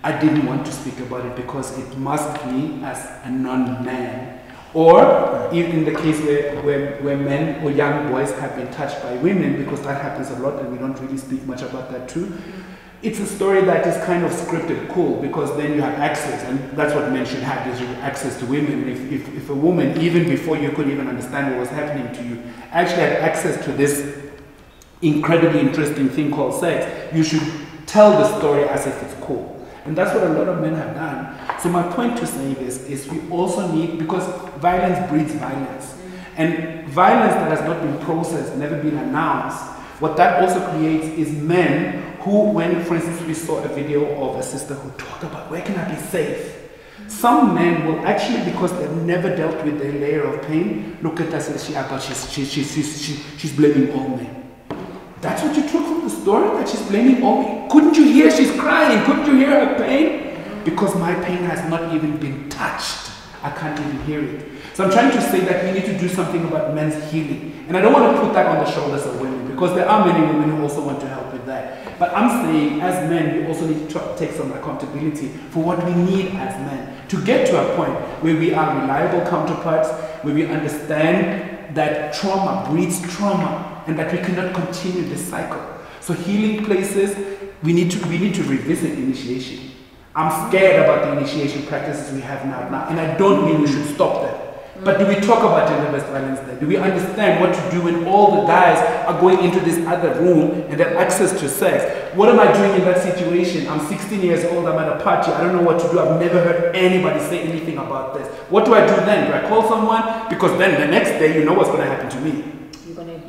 I didn't want to speak about it because it masked me as a non-man. Or even in the case where men or young boys have been touched by women, because that happens a lot and we don't really speak much about that too. It's a story that is kind of scripted cool because then you have access, and that's what men should have, is access to women. If a woman, even before you could even understand what was happening to you, actually had access to this incredibly interesting thing called sex, you should tell the story as if it's cool. And that's what a lot of men have done. So my point to say this is we also need, because violence breeds violence. And violence that has not been processed, never been announced, what that also creates is men who, when, for instance, we saw a video of a sister who talked about where can I be safe? Some men will actually, because they've never dealt with their layer of pain, look at us and she's blaming all men. That's what you took from the story, that she's blaming all men. Couldn't you hear she's crying? Couldn't you hear her pain? Because my pain has not even been touched. I can't even hear it. So I'm trying to say that we need to do something about men's healing. And I don't want to put that on the shoulders of women, because there are many women who also want to help with that. But I'm saying, as men, we also need to take some accountability for what we need as men to get to a point where we are reliable counterparts, where we understand that trauma breeds trauma and that we cannot continue this cycle. So healing places, we need to revisit initiation. I'm scared about the initiation practices we have now, and I don't mean we should stop them. But do we talk about gender-based violence there? Do we understand what to do when all the guys are going into this other room and they have access to sex? What am I doing in that situation? I'm 16 years old, I'm at a party, I don't know what to do, I've never heard anybody say anything about this. What do I do then? Do I call someone? Because then the next day you know what's going to happen to me.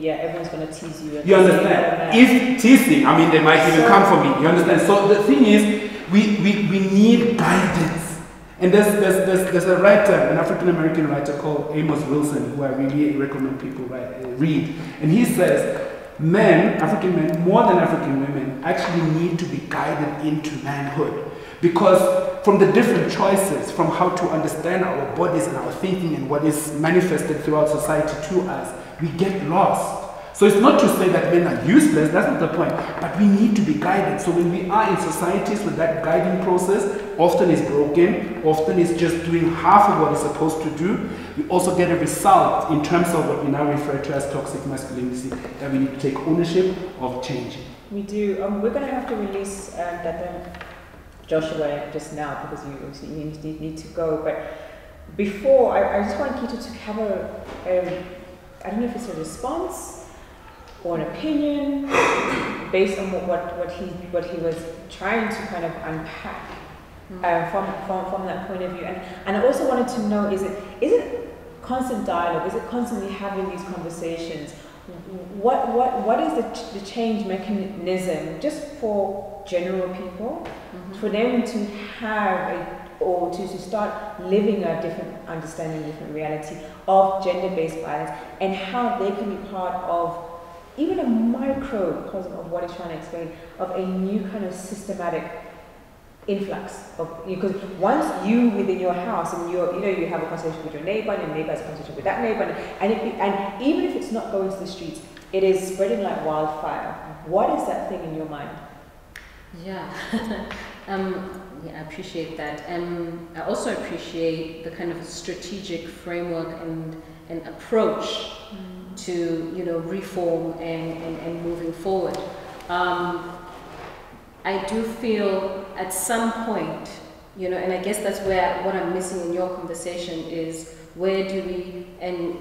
Everyone's going to tease you. You understand? If teasing, I mean, they might even come for me. You understand? So the thing is, we need guidance. And there's a writer, an African-American writer called Amos Wilson, who I really recommend people read. And he says, men, African men, more than African women, actually need to be guided into manhood. Because from the different choices, from how to understand our bodies and our thinking and what is manifested throughout society to us, we get lost. So it's not to say that men are useless, that's not the point, but we need to be guided. So when we are in societies with that guiding process, often it's broken, often it's just doing half of what it's supposed to do, we also get a result in terms of what we now refer to as toxic masculinity, that we need to take ownership of changing. We do. We're going to have to release that Joshua just now, because you need to go. But before, I just want Kito to have I don't know if it's a response or an opinion based on what he was trying to kind of unpack from that point of view. And I also wanted to know, is it constant dialogue? Is it constantly having these conversations? What is the change mechanism just for general people, for them to have or to start living a different understanding, different reality of gender-based violence, and how they can be part of even a microcosm of what it's trying to explain, of a new kind of systematic influx of, because once you within your house and you have a conversation with your neighbor, and your neighbor has a conversation with that neighbor, and even if it's not going to the streets, It is spreading like wildfire. What is that thing in your mind? Yeah. Yeah, I appreciate that. I also appreciate the kind of strategic framework and approach to, you know, reform and moving forward. I do feel at some point, you know, and I guess that's where what I'm missing in your conversation is, where do we, and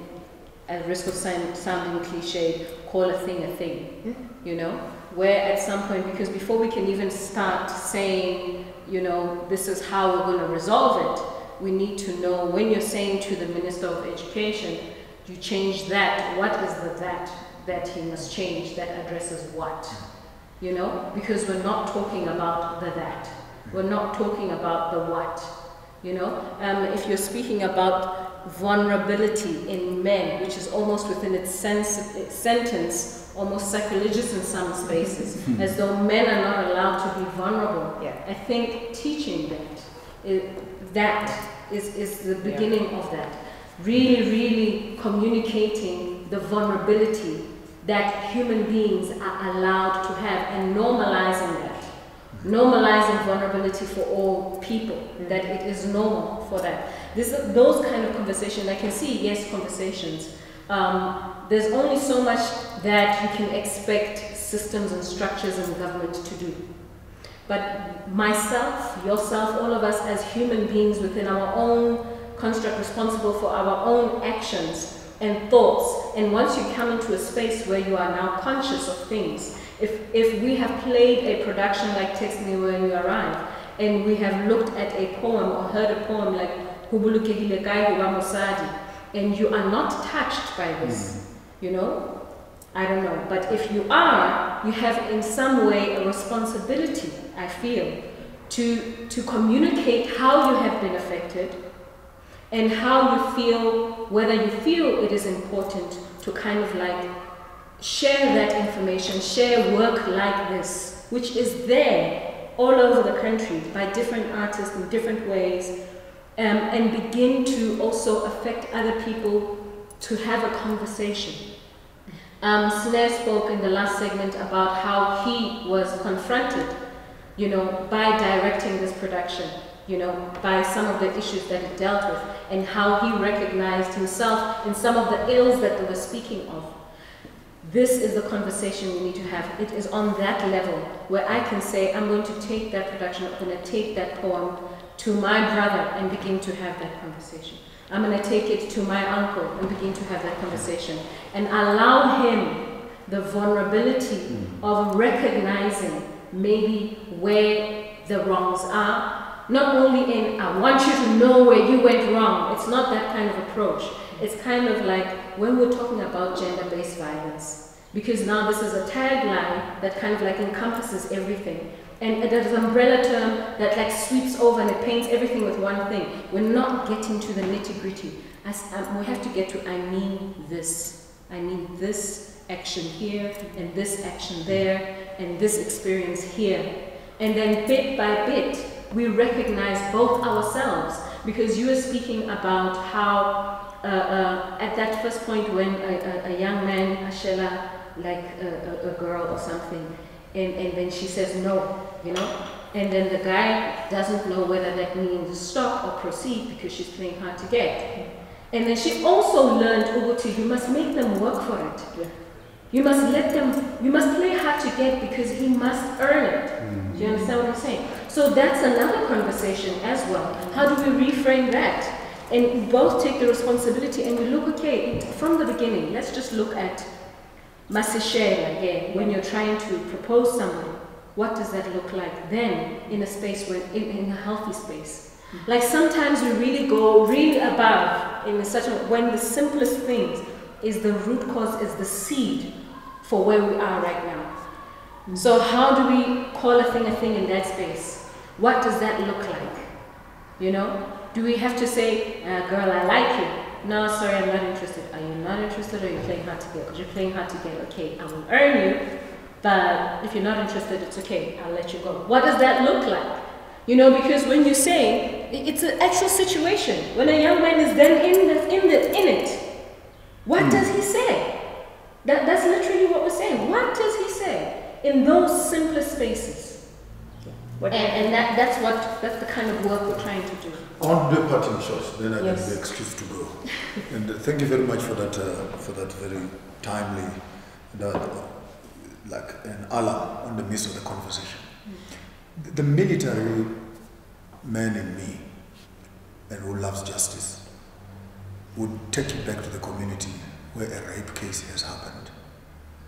at risk of sounding cliche, call a thing, you know? Where at some point, because before we can even start saying, you know, this is how we're going to resolve it, we need to know, when you're saying to the Minister of Education, you change that, what is the that he must change, that addresses what? You know, because we're not talking about the that. We're not talking about the what. You know, if you're speaking about vulnerability in men, which is almost within its sentence, almost sacrilegious in some spaces, as though men are not allowed to be vulnerable. Yeah. I think teaching that is the beginning of that. Really, really communicating the vulnerability that human beings are allowed to have, and normalizing that. Normalizing vulnerability for all people, that it is normal for that. Those kind of conversations, I can see, yes, conversations. There's only so much that you can expect systems and structures and government to do. But myself, yourself, all of us as human beings within our own construct, responsible for our own actions and thoughts, and once you come into a space where you are now conscious of things, if we have played a production like Text Me When You Arrive, and we have looked at a poem or heard a poem like Hubulukehile Kai Huba Mosadi, and you are not touched by this, you know, I don't know, but if you are, you have in some way a responsibility, I feel, to communicate how you have been affected, and how you feel, whether you feel it is important to kind of like share that information, share work like this, which is there all over the country by different artists in different ways, and begin to also affect other people to have a conversation. Snare spoke in the last segment about how he was confronted, you know, by directing this production, you know, by some of the issues that it dealt with, and how he recognized himself in some of the ills that they were speaking of. This is the conversation we need to have. It is on that level where I can say, I'm going to take that production, I'm going to take that poem to my brother and begin to have that conversation. I'm going to take it to my uncle and begin to have that conversation, and allow him the vulnerability of recognizing maybe where the wrongs are. Not only in, I want you to know where you went wrong. It's not that kind of approach. It's kind of like when we're talking about gender-based violence, because now this is a tagline that kind of like encompasses everything. And there's an umbrella term that like sweeps over and it paints everything with one thing. We're not getting to the nitty-gritty. We have to get to, I mean this. I mean this action here, and this action there, and this experience here. And then bit by bit, we recognize both ourselves, because you were speaking about how at that first point when a young man, Ashela, like a girl or something, and then she says no, you know, and then the guy doesn't know whether that means stop or proceed because she's playing hard to get. And then she also learned, Uguti, you must make them work for it. Yeah. You must let them, you must play hard to get because he must earn it. Do you understand what I'm saying? So that's another conversation as well. How do we reframe that? And we both take the responsibility and we look, okay, from the beginning, let's just look at Masishela here, when you're trying to propose somebody. What does that look like then in a space, where, in a healthy space? Like sometimes we really go really above in such a, when the simplest things is the root cause, is the seed for where we are right now. So how do we call a thing in that space? What does that look like? You know? Do we have to say, girl, I like you? No, sorry, I'm not interested. Are you not interested, or are you playing hard to get? You're playing hard to get, okay, I will earn you, but if you're not interested, it's okay, I'll let you go. What does that look like? You know, because when you say, it's an actual situation. When a young man is then in it, what does he say? That's literally what we're saying. What does he say in those simpler spaces? And that's the kind of work we're trying to do. I want to do a parting shot, then I Yes. can be excused to go. And thank you very much for that very timely, like an alarm on the midst of the conversation. The military man in me, and who loves justice, would take you back to the community where a rape case has happened.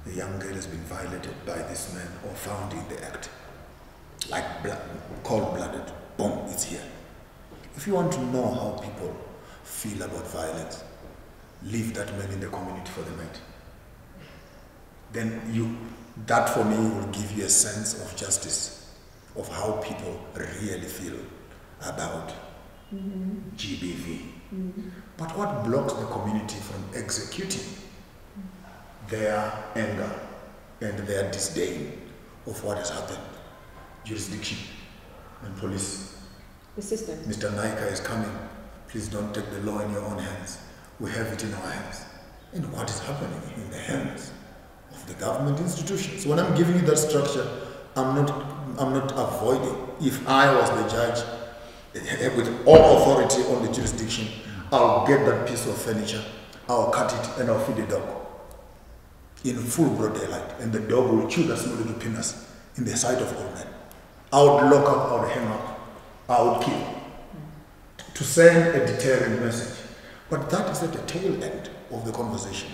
A young girl has been violated by this man or found in the act. Like cold-blooded, boom, it's here. If you want to know how people feel about violence, leave that man in the community for the night. Then that for me will give you a sense of justice, of how people really feel about GBV. But what blocks the community from executing their anger and their disdain of what has happened? Jurisdiction and police. The system. Mr. Naika is coming. Please don't take the law in your own hands. We have it in our hands. And what is happening in the hands of the government institutions? When I'm giving you that structure, I'm not avoiding. If I was the judge with all authority on the jurisdiction, I'll get that piece of furniture, I'll cut it, and I'll feed the dog in full broad daylight, and the dog will chew that small little penis in the sight of all men. I would lock up, I would hang up, I would kill, to send a deterrent message. But that is at the tail end of the conversation.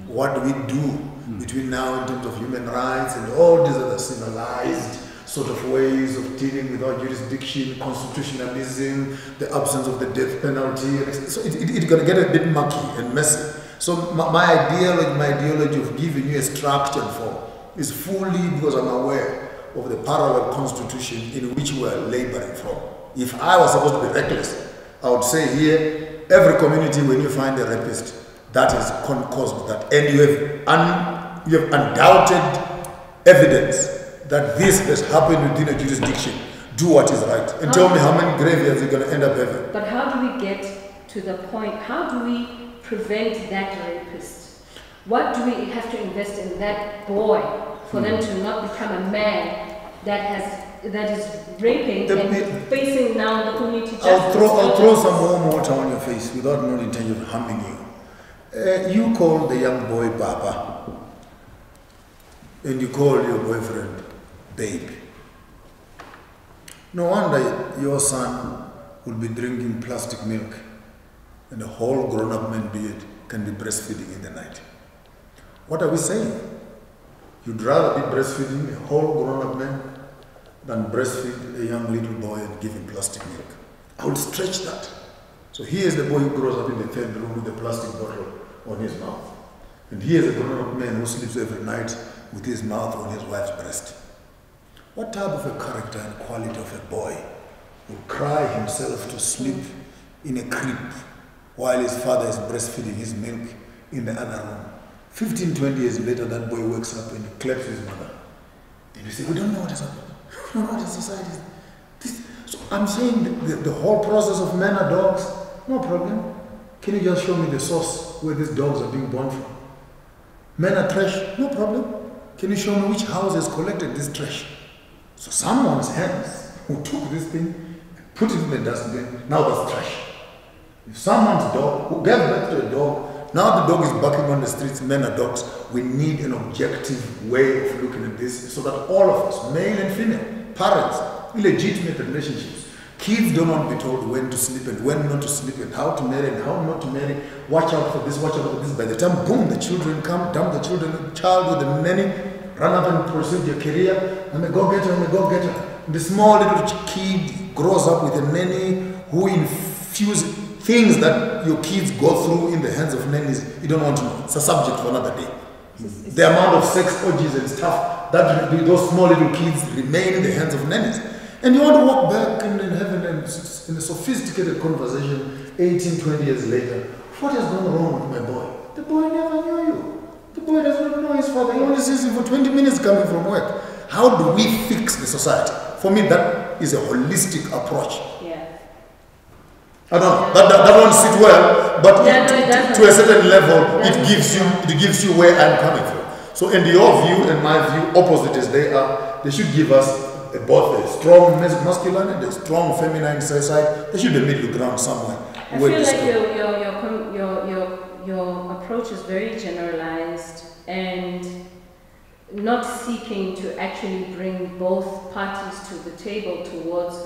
What do we do between now in terms of human rights and all these other civilized sort of ways of dealing with our jurisdiction, constitutionalism, the absence of the death penalty? So it's going to get a bit murky and messy. So my ideology of giving you a structured form is fully because I'm aware of the parallel constitution in which we are laboring from. If I was supposed to be reckless, I would say here, every community, when you find a rapist, that is caused that, and you have undoubted evidence that this has happened within a jurisdiction. Do what is right, and tell me how many graveyards you're going to end up having. But how do we get to the point? How do we prevent that rapist? What do we have to invest in that boy for them to not become a man that is raping and facing now the community justice? I'll throw some warm water on your face without no intention of harming you. You call the young boy Papa, and you call your boyfriend Babe. No wonder your son will be drinking plastic milk, and a whole grown-up man beard can be breastfeeding in the night. What are we saying? You'd rather be breastfeeding a whole grown-up man than breastfeed a young little boy and give him plastic milk. I would stretch that. So here's the boy who grows up in the third room with a plastic bottle on his mouth. And here's a grown-up man who sleeps every night with his mouth on his wife's breast. What type of a character and quality of a boy will cry himself to sleep in a crib while his father is breastfeeding his milk in the other room? 15, 20 years later, that boy wakes up and claps his mother. And you say, we don't know what is happening. We don't know what society is. So I'm saying the whole process of men are dogs, no problem. Can you just show me the source where these dogs are being born from? Men are trash, no problem. Can you show me which house has collected this trash? So someone's hands who took this thing and put it in the dustbin, now that's trash. If someone's dog who gave birth to a dog, now the dog is barking on the streets, men are dogs. We need an objective way of looking at this so that all of us, male and female, parents, illegitimate relationships, kids don't want to be told when to sleep and when not to sleep and how to marry and how not to marry. Watch out for this, watch out for this. By the time, boom, the children come, dump the child with the nanny, run up and pursue your career, and go get her. The small little kid grows up with a nanny who infuse things that your kids go through in the hands of nannies. You don't want to know. It's a subject for another day. The amount of sex orgies and stuff that those small little kids remain in the hands of nannies. And you want to walk back and have in a sophisticated conversation 18, 20 years later. What has gone wrong with my boy? The boy never knew you. The boy does not know his father. He only sees him for 20 minutes coming from work. How do we fix the society? For me, that is a holistic approach. Yeah. I don't know. That won't sit well Yeah, no, it doesn't. to a certain level, it gives you where I'm coming from. So in your view and my view, opposite as they are, they should give us both a strong masculine and a strong feminine side. There should be a middle ground somewhere. I feel like your approach is very generalized and not seeking to actually bring both parties to the table towards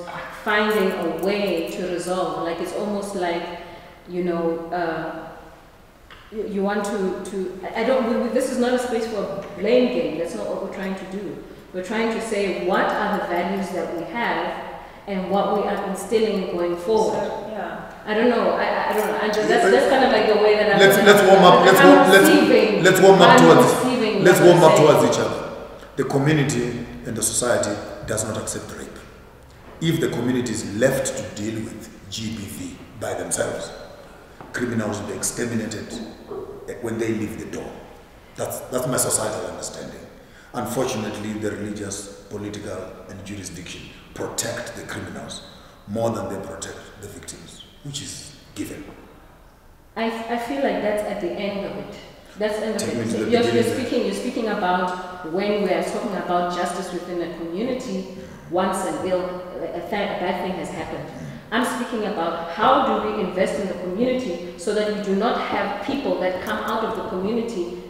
finding a way to resolve. Like it's almost like, you know, you want to this is not a space for a blame game. That's not what we're trying to do. We're trying to say what are the values that we have and what we are instilling going forward. So, yeah. I don't know. I don't know. That's kind of like the way that I'm. Let's warm up towards each other. The community and the society does not accept rape. If the community is left to deal with GBV by themselves, criminals will be exterminated when they leave the door. That's my societal understanding. Unfortunately, the religious, political, and jurisdiction protect the criminals more than they protect the victims, which is given. I feel like that's at the end of it. That's end of it. You're speaking about when we are talking about justice within a community. Once a bad thing has happened. I'm speaking about how do we invest in the community so that we do not have people that come out of the community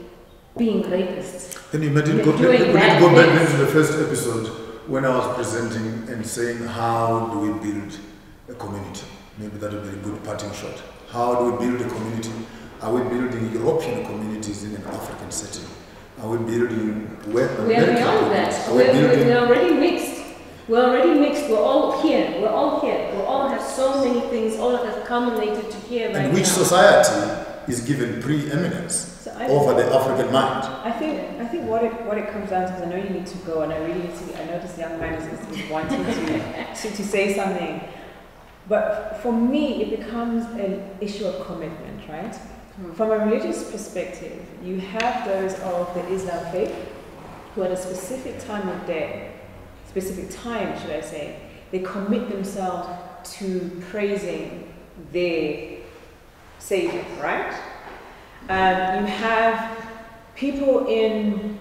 being rapists. Then you didn't go back into the first episode when I was presenting and saying how do we build a community. Maybe that would be a good parting shot. How do we build a community? Are we building European communities in an African setting? Are we building Western? We are beyond that. We're already mixed. We're already mixed. We're all here. We all have so many things. All of us culminated to here right now. And which society is given preeminence over the African mind? I think what it comes down to, because I know you need to go, and I really need to. I know this young man is wanting to say something, but for me it becomes an issue of commitment, right? From a religious perspective, you have those of the Islam faith who at a specific time of day, should I say, they commit themselves to praising their Savior, right? You have people in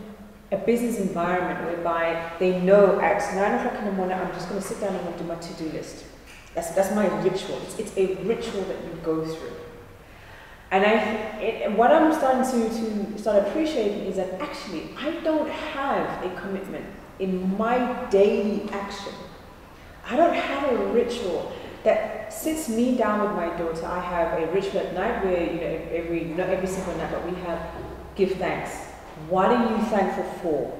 a business environment whereby they know at 9 o'clock in the morning, I'm just going to sit down and I'm going to do my to-do list. That's my ritual. It's a ritual that you go through. And what I'm starting to start appreciating is that actually I don't have a commitment in my daily action. I don't have a ritual that sits me down with my daughter. I have a ritual at night where, not every single night, but we have give thanks. What are you thankful for?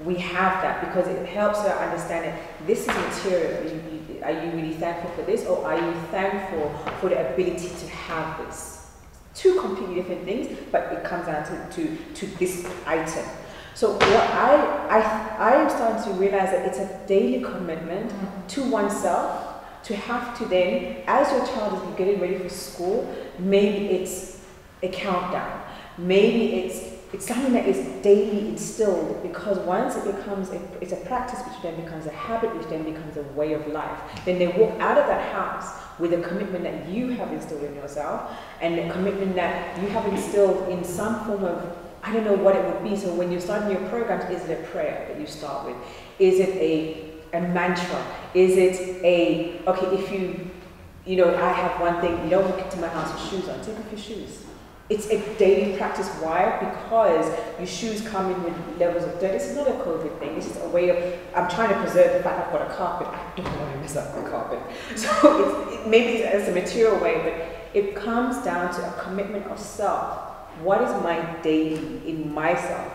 We have that because it helps her understand that this is material. Are you really thankful for this, or are you thankful for the ability to have this? Two completely different things, but it comes down to this item. So what I am starting to realize that it's a daily commitment to oneself, to have to then, as your child is getting ready for school, maybe it's a countdown. Maybe it's something that is daily instilled, because once it becomes it's a practice, which then becomes a habit, which then becomes a way of life. Then they walk out of that house with a commitment that you have instilled in yourself, and a commitment that you have instilled in some form of, I don't know what it would be. So when you're starting your programs, is it a prayer that you start with? Is it a mantra? Is it okay, if I have one thing, you don't walk into my house with shoes on, take off your shoes. It's a daily practice. Why? Because your shoes come in with levels of dirt. This is not a COVID thing. This is a way of, I'm trying to preserve the fact I've got a carpet. I don't want to mess up the carpet. So maybe it's a material way, but it comes down to a commitment of self. What is my daily in myself?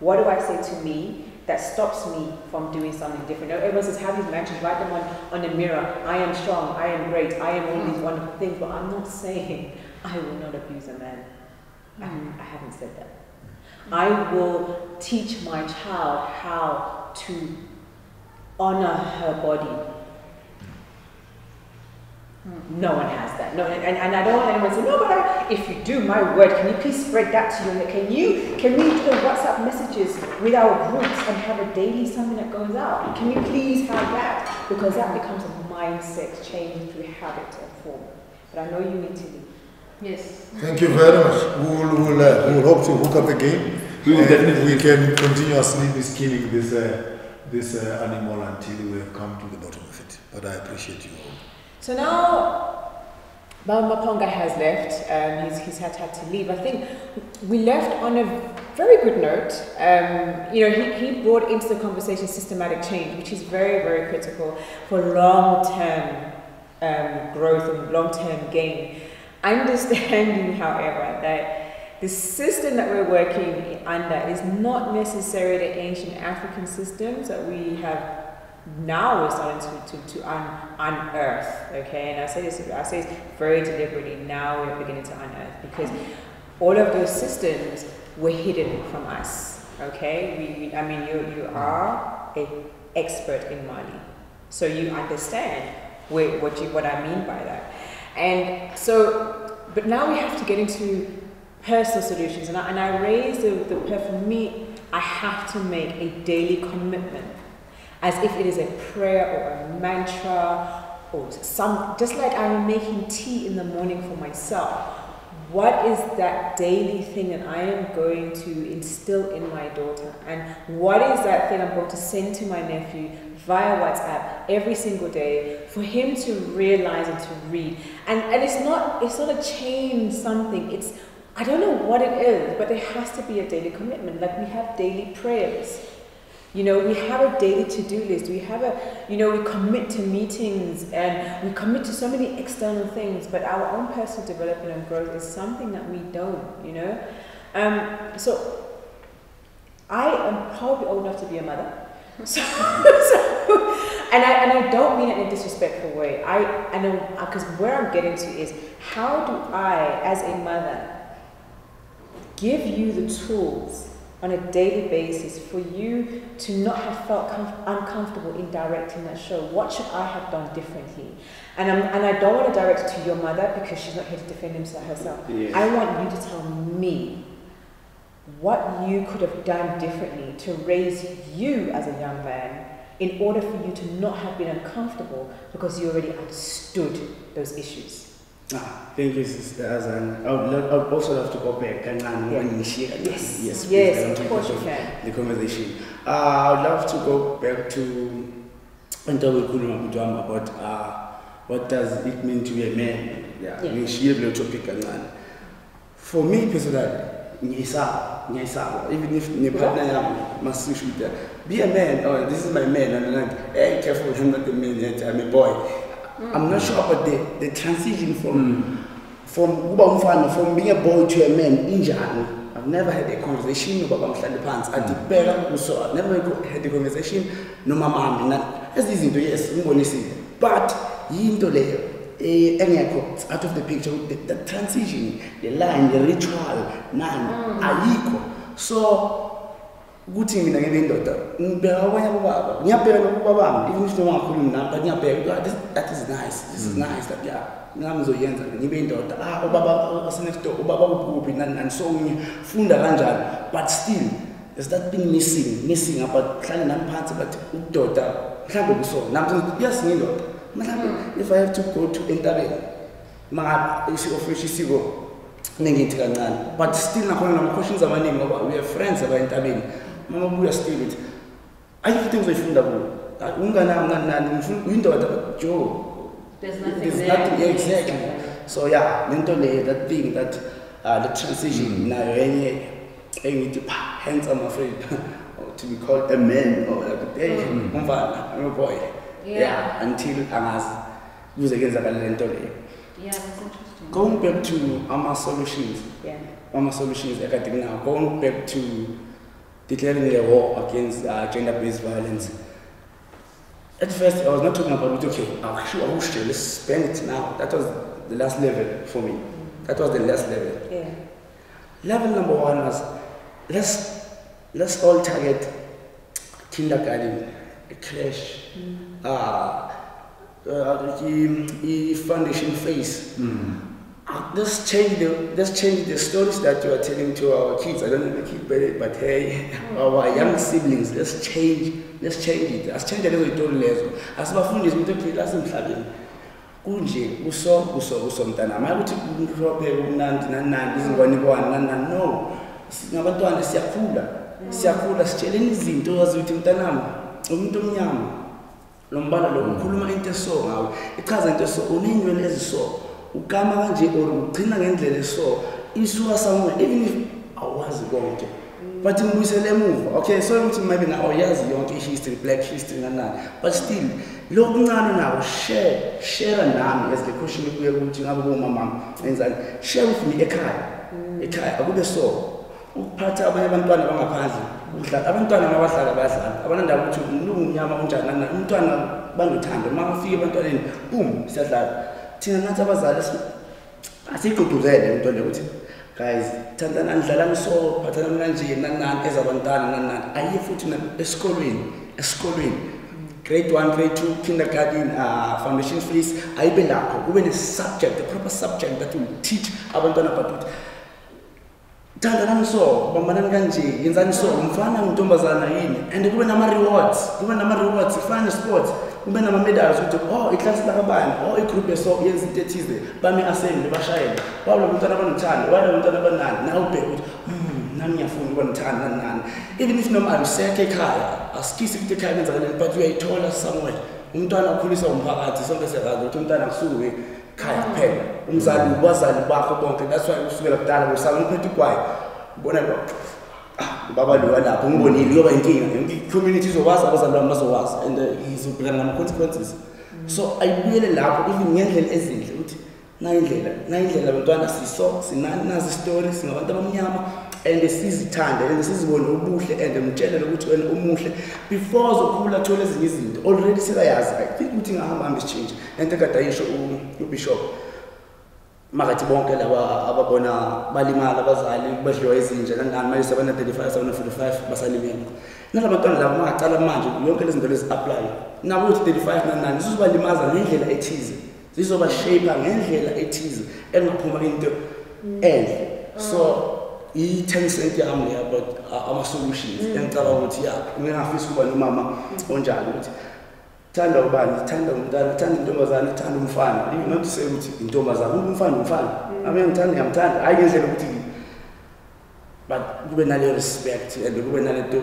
What do I say to me that stops me from doing something different? Now, everyone says, have these mantras, write them on the mirror. I am strong, I am great, I am all these wonderful things, but I'm not saying I will not abuse a man. I haven't said that. I will teach my child how to honor her body. No one has that. No, and I don't want anyone to say, no, but if you do, my word, can you please spread that to you? Can we do WhatsApp messages with our groups and have a daily something that goes out? Can we please have that? Because that becomes a mindset change through habit and form. But I know you need to leave. Yes. Thank you very much. We'll hope to hook up again. We can continuously skinning this animal until we have come to the bottom of it. But I appreciate you all. So now, Baba Maponga has left. He's had to leave. I think we left on a very good note. He brought into the conversation systematic change, which is very, very critical for long-term growth and long-term gain. Understanding, however, that the system that we're working under is not necessarily the ancient African systems that we have now we're starting to unearth, okay? And I say this very deliberately, now we're beginning to unearth, because all of those systems were hidden from us, okay? You are an expert in Mali, so you understand what I mean by that. And so, but now we have to get into personal solutions, and I raise for me, I have to make a daily commitment, as if it is a prayer or a mantra or just like I'm making tea in the morning for myself. What is that daily thing that I am going to instill in my daughter? And what is that thing I'm going to send to my nephew via WhatsApp every single day for him to realize and to read? And it's not a chain something. I don't know what it is, but there has to be a daily commitment. Like we have daily prayers. We have a daily to-do list. We have we commit to meetings and we commit to so many external things, but our own personal development and growth is something that we don't, So I am probably old enough to be a mother. So and I don't mean it in a disrespectful way. I know, because where I'm getting to is, how do I, as a mother, give you the tools on a daily basis for you to not have felt uncomfortable in directing that show? What should I have done differently? And I don't want to direct it to your mother, because she's not here to defend herself. Yes. I want you to tell me what you could have done differently to raise you as a young man, in order for you to not have been uncomfortable because you already understood those issues. Thank you, Sister Azan. I would also love to go back and initiate. Yes, of course you can. The conversation. I would love to go back to about what does it mean to be a man. Yeah. Topic. For me personally, even if my partner must be a man, this is my man, and hey, careful, I'm not a man, I'm a boy. I'm not sure about the transition from being a boy to a man in Japan. I've never had a conversation about my pants. I've never had a conversation. No, my mom, as easy to yes, but out of the picture, the transition, the line, the ritual, none are equal. So, good thing in a daughter. Even if no one couldn't, but that is nice. This is nice. That Namzo Yenza, even daughter, and so funda, but still, there's that thing missing about planning and parts about daughter. Yes, if I have to go to intervene, but still, I'm questions about name. We are friends about intervening. Mama, we are still with. I think we found out. There's nothing exactly. So yeah, mentally that thing that the transition now hence I'm afraid to be called a man or like I'm a boy. Yeah, until I'm use against the mentally. Yeah, that's interesting. Going back to our solutions. Yeah. Our solutions now. Going back to declaring a war against gender-based violence. At first, I was not talking about it. Okay, let's spend it now. That was the last level for me. That was the last level. Yeah. Level number one was let's all target kindergarten, a creche, foundation phase. Let's change the stories that you are telling to our kids. I don't know the kid, but hey, our young siblings. Let's change it. Let's change it. As change the way we told lezo. As bafundisi mthetho lasi mhlabeni. kunje uso mntanami ukuthi uhlophe umnandi nanandi izingwane bwana no singabantwana siyakhula sitsheleni izinto wazi ukuthi mntanami umuntu omnyama lo mbala lo ukhuluma into eso ngawe ichaza into eso unenywele eziso ukama kanje or ugcina ngendlela eso isuka somewhere even if awazi konke but ngibuyisele emuva okay so ukuthi maybe na oyazi yonke history black history nanani but still lokuncane nawo share nami as the question kuye ukuthi ngabe bomama enzani share with me ekhaya akube so ukuphatha abanye abantwana bangaphandle udlala abantwana abadlala badlala abanandaba ukuthi umlungu umnyama unjani nani umntwana bangithanda mafike abantwaneni boom siyadlala thina nathi abazali asigqugquzele into le ukuthi guys thandana nidlalani so phathana kanje nanani ezabantwana nanani ayiye futhi esikolweni grade 1 grade 2 kindergarten foundation phase ayibe lapho kube ne-subject, a proper subject that will teach abantwana about ukuthi thandana so bambanani kanje yenzani so umfana untombazana yini and kube nama-rewards ifana sports kube nama-medals ukuthi iklasi lakabani igroup eso yenza into ethize bame-assembly bashayele wabo labantwana abanothando wabo labantwana abanani nawe ubheke ukuthi nami ngiyafuna ukuba nothando nani even if noma alusekho ekhaya asikisi ukuthi ekhaya kwenzakaleni but uyayithola somewhere umntwana ukhuliswa umphakathi sonke siyazi ukuthi umntwana akusuke ekhaya kuphela umzali ubazali bakho bonke that's why usukela kudala usaba umphethe ugwayi ubona lo baba lo lapho ngibonile yoba inkinga i-community izokwazi abazali bami bazowazi and izobhekana nama-consequences so ayibuyele lapho even ngendlela ezinhle ukuthi nayindlela abantwana sinani nazi story singabantu abamnyama and sizithande and sizibone ubuhle and mtshelele ukuthi wena umuhle before zokhula thola ezinye izinto already sekayazi I think ukuthi ngahamba isichange and ekade ayisho ubishop makathi bonke laba ababona balimala abazali badliwa izinja nangani manje sabana 35 sabana 45 basalimele nalabantwana labo mangacala manje yonke lezi zinto lezi apply nabo 35 nanani zizobalimaza ngendlela ethize zizobashape ngendlela ethize engaphuma into enhle so i-10 cent yami about ama-solutions engicabanga ukuthi ngingafisa ukuba nomama onjani ukuthi thanda ubani thanda umntana thanda intombazane thanda umfana not to say ukuthi intombazane umfana ame ngiyamthanda hayi ngendlela ukuthi but kube naleyo respect and kube nalento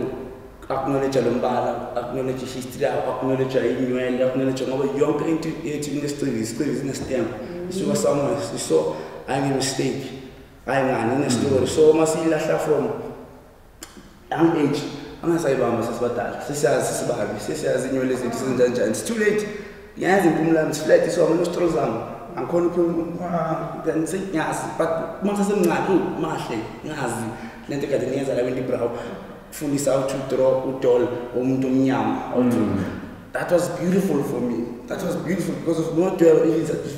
acknowledge lo mbala acknowledge history acknowledge inywele acknowledge ngoba yonke into yethu inesiciko inestem isuka somewhere so ayine mistake ayingani inestory so masiyilahla from young age angasayibamba sesibadala sesiyazi inywele zethu senjanjani it's too late yazi impumlami siflat so amastro zami angikhona then senyazi but masasemncane mahle ngazi lento kade niyenza la Wendy Brown fundisa how to draw udol umuntu omnyama that was beautiful for me because of not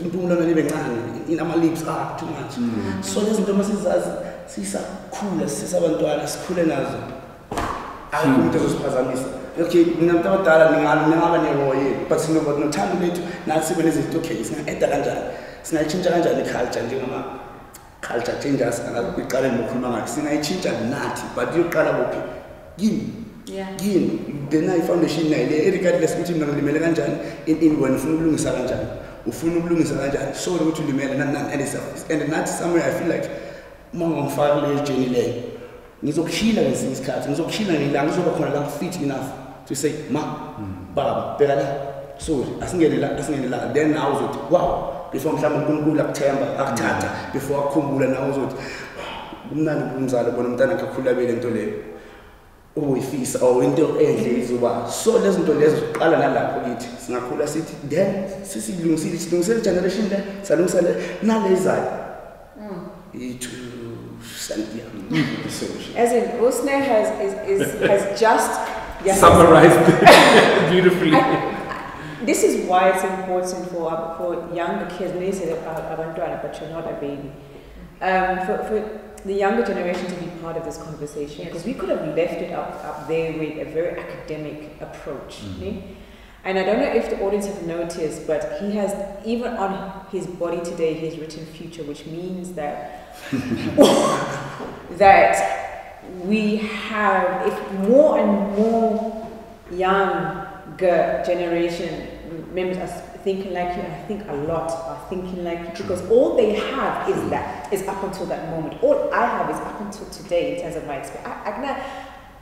impumlami libencane in ama lips too much so lezi zinto masizazi sisakhula sisabantwana sikhule nazo umuntu ezosiphazamisa okay mina mntu abadala ningaba nehoye but sinothando lethu nathi sibe nezinto okay singa-eda kanjani singayitshintsha kanjani i-culture njengama-culture changers angakuyiqala ngokukhuluma ngayo singayitshintsha nathi but iyoqala kuphi kini then i-foundation nayo le regardless ukuthi mina ngilimele kanjani in wena ufuna ukulungisa kanjani so ukuthi ulimele and nathi somewhere I feel like uma ngangifaka leyo journey leyo ngizokushila ngesinye isikhathi ngizokushila ngilanga ngizoba khona la fit enough to say baba bheka la sorry asingene la then now uzothi wow before mhlawumbe uNkulunkulu akuthemba akuthatha before akukhumbula nawe uzothi umnandi kumzali bona umntana akakhulabele into leyo uyifisa into enhle izoba so lezi zinto lezo ziqala nalapho kithi singakhula sithi then silungisele generation le salungisele nalezayo ithu as in Usne has just summarized beautifully. This is why it's important for younger kids. When they say abantwana, but you're not a baby. For the younger generation to be part of this conversation, because we could have left it up there with a very academic approach. And I don't know if the audience have noticed, but he has, even on his body today, he's written future, which means that that we have, if more and more younger generation members are thinking like you, and I think a lot are thinking like you, because all they have is up until that moment. All I have is up until today in terms of my experience. I can,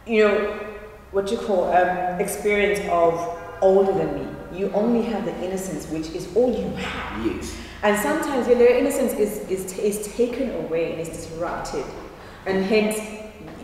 you know, what you call experience of older than me. You only have the innocence, which is all you have. Yes. And sometimes your innocence is taken away and is disrupted, and hence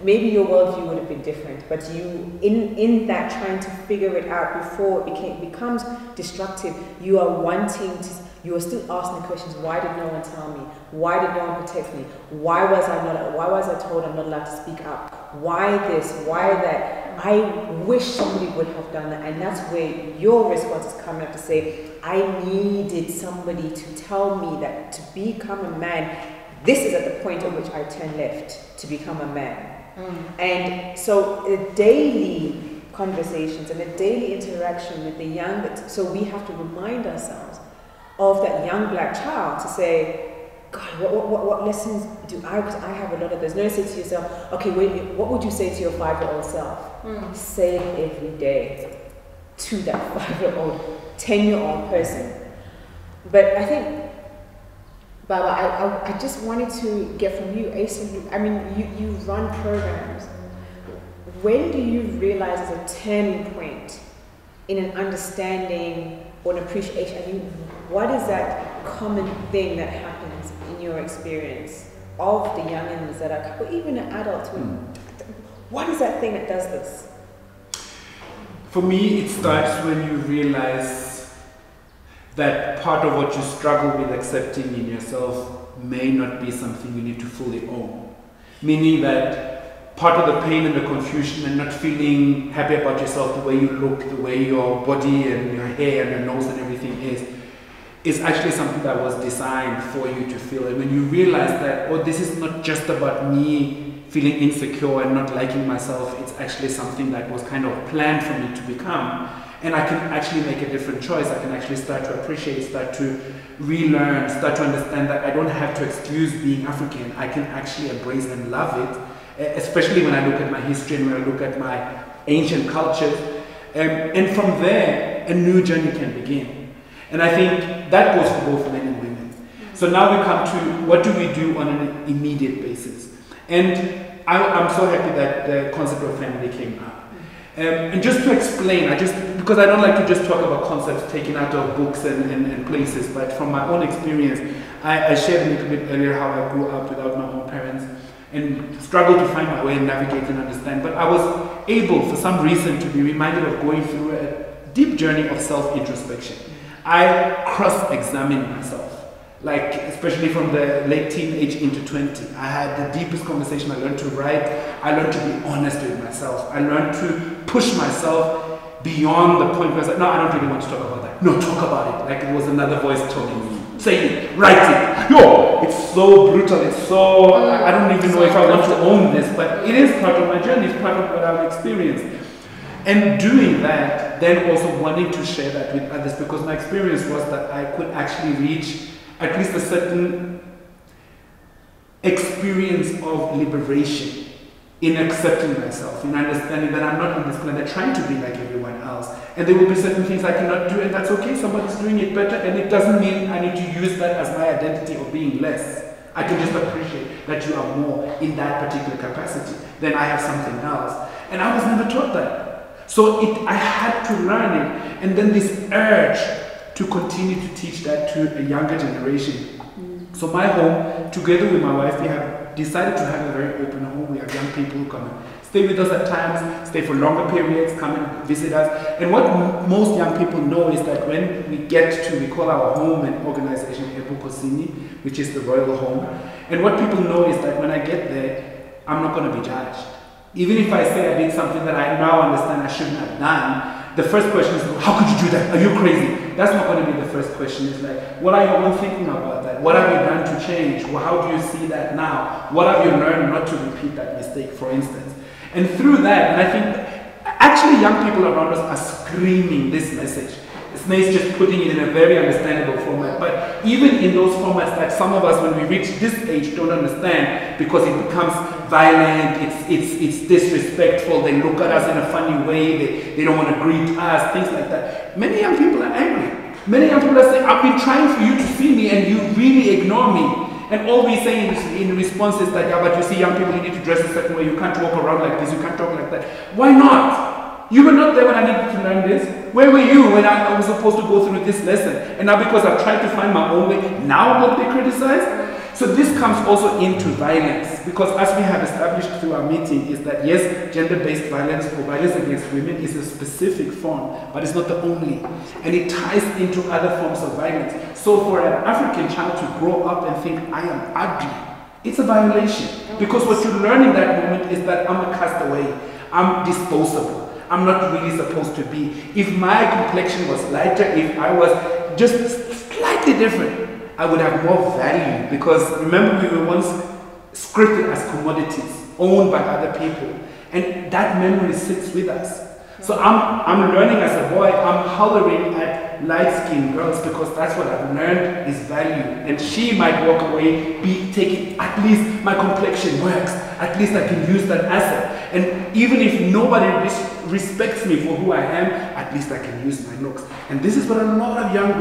maybe your worldview would have been different. But you, in that trying to figure it out before it becomes destructive, you are wanting to. You are still asking the questions: why did no one tell me? Why did no one protect me? Why was I told I'm not allowed to speak up? Why this? Why that? I wish somebody would have done that. And that's where your response is coming up to say, I needed somebody to tell me that to become a man, this is at the point at which I turn left to become a man. And so the daily conversations and the daily interaction with the young, so we have to remind ourselves of that young black child to say, God, what lessons do I, because I have a lot of those. No, say to yourself, okay, wait, what would you say to your 5-year-old self? Say it every day to that 5-year-old, 10-year-old person. But I think, Baba, I just wanted to get from you, I mean, you run programs. When do you realize there's a turning point in an understanding or an appreciation? I mean, what is that common thing that happens in your experience of the youngins that are, or even an adult? What is that thing that does this? For me, it starts when you realize that part of what you struggle with accepting in yourself may not be something you need to fully own. Meaning that part of the pain and the confusion and not feeling happy about yourself, the way you look, the way your body and your hair and your nose and everything is actually something that was designed for you to feel. And when you realize that, oh, this is not just about me feeling insecure and not liking myself, it's actually something that was kind of planned for me to become. And I can actually make a different choice. I can actually start to appreciate, start to relearn, start to understand that I don't have to excuse being African. I can actually embrace and love it, especially when I look at my history and when I look at my ancient cultures. And from there, a new journey can begin. And I think that goes for both men and women. So now we come to what do we do on an immediate basis. And I'm so happy that the concept of family came up. And just to explain, because I don't like to just talk about concepts taken out of books and places, but from my own experience, I shared a little bit earlier how I grew up without my own parents and struggled to find my way and navigate and understand. But I was able, for some reason, to be reminded of going through a deep journey of self-introspection. I cross-examined myself, like especially from the late teenage into 20. I had the deepest conversation. I learned to write. I learned to be honest with myself. I learned to push myself beyond the point where I was like, no, I don't really want to talk about that. No, talk about it. Like it was another voice telling me, say it, write it. Yo, it's so brutal. It's so, I don't even know if I want to own this, but it is part of my journey. It's part of what I've experienced. And doing that, then also wanting to share that with others, because my experience was that I could actually reach at least a certain experience of liberation in accepting myself, in understanding that I'm not on this planet trying to be like everyone else. And there will be certain things I cannot do, and that's okay. Somebody's doing it better, and it doesn't mean I need to use that as my identity of being less. I can just appreciate that you are more in that particular capacity than I have something else. And I was never taught that. So I had to learn it, and then this urge to continue to teach that to a younger generation. So my home, together with my wife, we have decided to have a very open home. We have young people who come and stay with us at times, stay for longer periods, come and visit us. And what most young people know is that when we call our home an organization, Ebukosini, which is the royal home. And what people know is that when I get there, I'm not going to be judged. Even if I say I did something that I now understand I shouldn't have done, the first question is, how could you do that? Are you crazy? That's not going to be the first question. It's like, what are you all thinking about that? What have you done to change? Well, how do you see that now? What have you learned not to repeat that mistake, for instance? And through that, and I think actually young people around us are screaming this message. Snake's just putting it in a very understandable format. But even in those formats that some of us, when we reach this age, don't understand, because it becomes violent, it's disrespectful, they look at us in a funny way, they don't want to greet us, things like that. Many young people are angry. Many young people are saying, I've been trying for you to see me and you really ignore me. And all we're saying in response is that, yeah, but you see young people, you need to dress a certain way, you can't walk around like this, you can't talk like that. Why not? You were not there when I needed to learn this. Where were you when I was supposed to go through this lesson? And now because I've tried to find my own way, now I'm going to be criticized? So this comes also into violence, because as we have established through our meeting is that yes, gender-based violence or violence against women is a specific form, but it's not the only. And it ties into other forms of violence. So for an African child to grow up and think, I am ugly, it's a violation. Because what you learn in that moment is that I'm a castaway, I'm disposable, I'm not really supposed to be. If my complexion was lighter, if I was just slightly different, I would have more value, because remember we were once scripted as commodities, owned by other people, and that memory sits with us. So I'm learning as a boy, I'm hollering at light-skinned girls because that's what I've learned is value. And she might walk away, be taking, at least my complexion works, at least I can use that asset. And even if nobody respects me for who I am, at least I can use my looks. And this is what a lot of young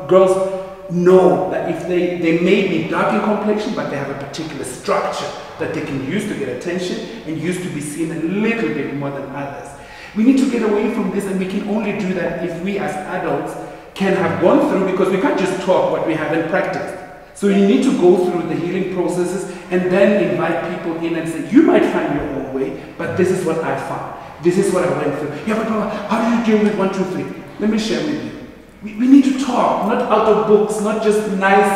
girls know, that if they may be dark in complexion, but they have a particular structure that they can use to get attention and use to be seen a little bit more than others. We need to get away from this, and we can only do that if we as adults can have gone through, because we can't just talk what we haven't practiced. So you need to go through the healing processes and then invite people in and say, you might find your own way, but this is what I found. This is what I went through. Yeah, but how did you deal with 1, 2, 3? Let me share with you. We need to talk, not out of books, not just nice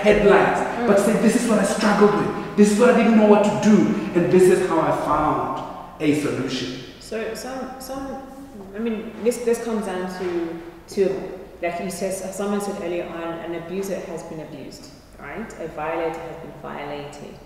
headlines, but say, this is what I struggled with, this is what I didn't know what to do, and this is how I found a solution. So I mean, this comes down to like you said, someone said earlier on, an abuser has been abused, right? A violator has been violated.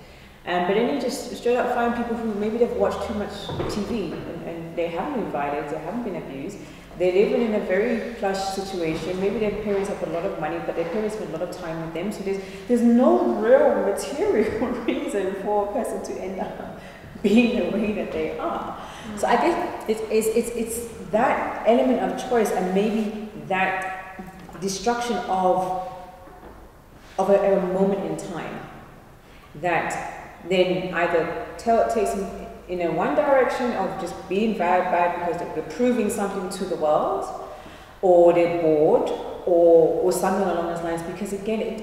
But then you just straight up find people who maybe they've watched too much TV and they haven't been violated, they haven't been abused. They live in a very plush situation. Maybe their parents have a lot of money, but their parents spend a lot of time with them. So there's no real material reason for a person to end up being the way that they are. So I guess it's that element of choice, and maybe that destruction of a moment in time that then either takes them in one direction of just being bad because they're proving something to the world, or they're bored, or something along those lines. Because again,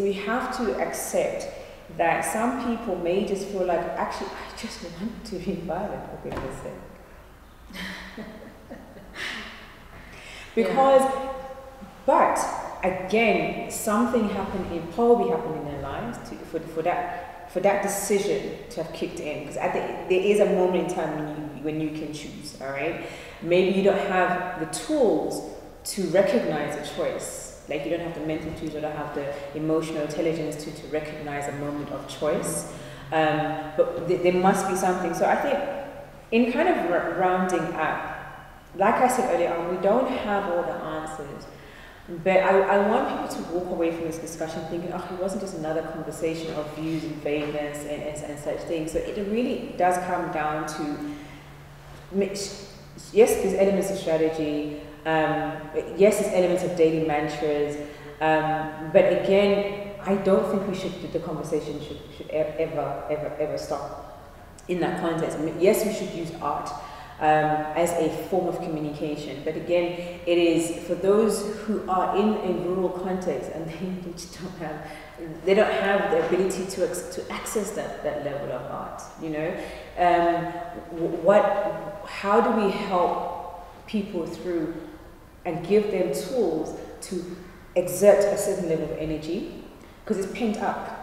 we have to accept that some people may just feel like, actually, I just want to be violent, for goodness sake. Because, but again, something happened, probably happened in their lives for that decision to have kicked in. Because there is a moment in time when you can choose, all right? Maybe you don't have the tools to recognize a choice. Like, you don't have the mental tools, you don't have the emotional intelligence to recognize a moment of choice. But there must be something. So I think in kind of rounding up, like I said earlier on, we don't have all the answers. But I want people to walk away from this discussion thinking, oh, it wasn't just another conversation of views and favors and such things. So it really does come down to, yes, there's elements of strategy, yes, there's elements of daily mantras, but again, I don't think the conversation should ever stop in that context. Yes, we should use art as a form of communication, but again, it is for those who are in a rural context and they don't have the ability to access that level of art. You know, how do we help people through and give them tools to exert a certain level of energy, because it's pent up.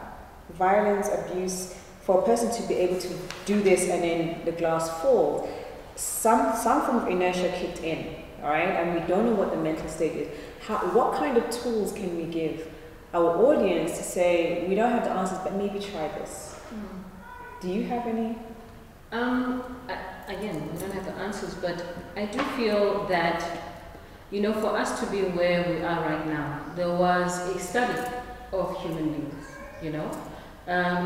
Violence, abuse, for a person to be able to do this and then the glass falls, some form of inertia kicked in, all right? And we don't know what the mental state is. What kind of tools can we give our audience to say, we don't have the answers, but maybe try this? Do you have any? Again, we don't have the answers, but I do feel that, you know, for us to be where we are right now, there was a study of human beings, you know.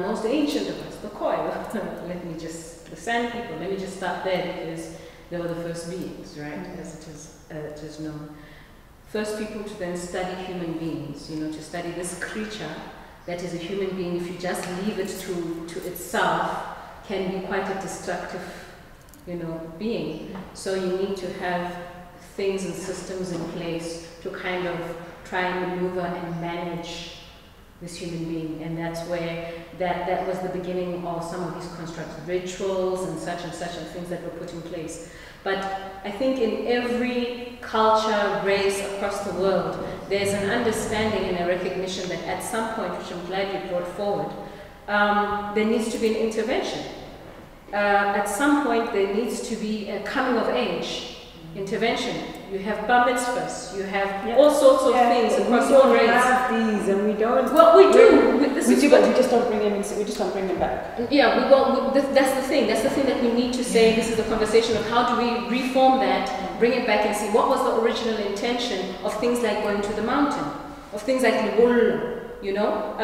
Most ancient of us, the Koi, the sand people, let me just start there, because they were the first beings, right, as it is known. first people to then study human beings, you know, to study this creature that is a human being. If you just leave it to itself, can be quite a destructive, you know, being. So you need to have things and systems in place to kind of try and maneuver and manage this human being. And that's where that was the beginning of some of these constructed rituals and such and things that were put in place. But I think in every culture, race across the world, there's an understanding and a recognition that at some point, which I'm glad you brought forward, there needs to be an intervention. At some point, there needs to be a coming of age intervention. You have bar mitzvahs, you have all sorts of things across all races. We don't have these, and we don't. Well, we do. We do, but we just don't bring them. We just don't bring them back. Yeah, that's the thing. That's the thing that we need to say. This is the conversation of how do we reform that, bring it back, and see what was the original intention of things like going to the mountain, of things like libul. You know,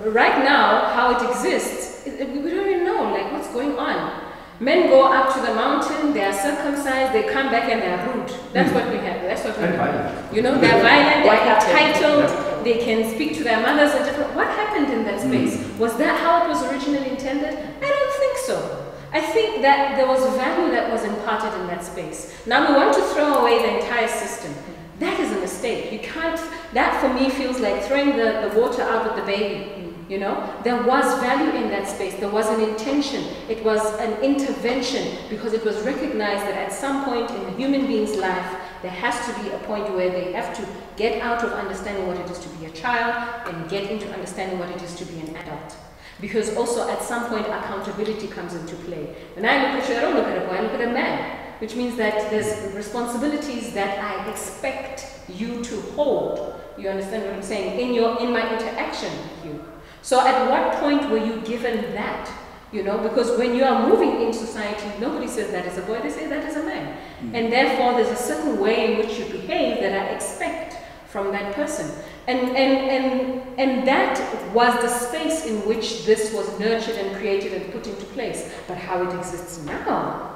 right now how it exists, we don't even know like what's going on. Men go up to the mountain, they are circumcised, they come back and they are rude. That's what we have. That's what we have. You know, they're violent, they're entitled, they can speak to their mothers. What happened in that space? Was that how it was originally intended? I don't think so. I think that there was value that was imparted in that space. Now we want to throw away the entire system. That is a mistake. You can't, that for me feels like throwing the water out with the baby. You know, there was value in that space. There was an intention. It was an intervention because it was recognized that at some point in a human being's life, there has to be a point where they have to get out of understanding what it is to be a child and get into understanding what it is to be an adult. Because also at some point, accountability comes into play. When I look at you, I don't look at a boy, I look at a man. Which means that there's responsibilities that I expect you to hold. You understand what I'm saying? In my interaction with you. So at what point were you given that? You know, because when you are moving in society, nobody says that is a boy, they say that is a man. And therefore there's a certain way in which you behave that I expect from that person. And that was the space in which this was nurtured and created and put into place. But how it exists now,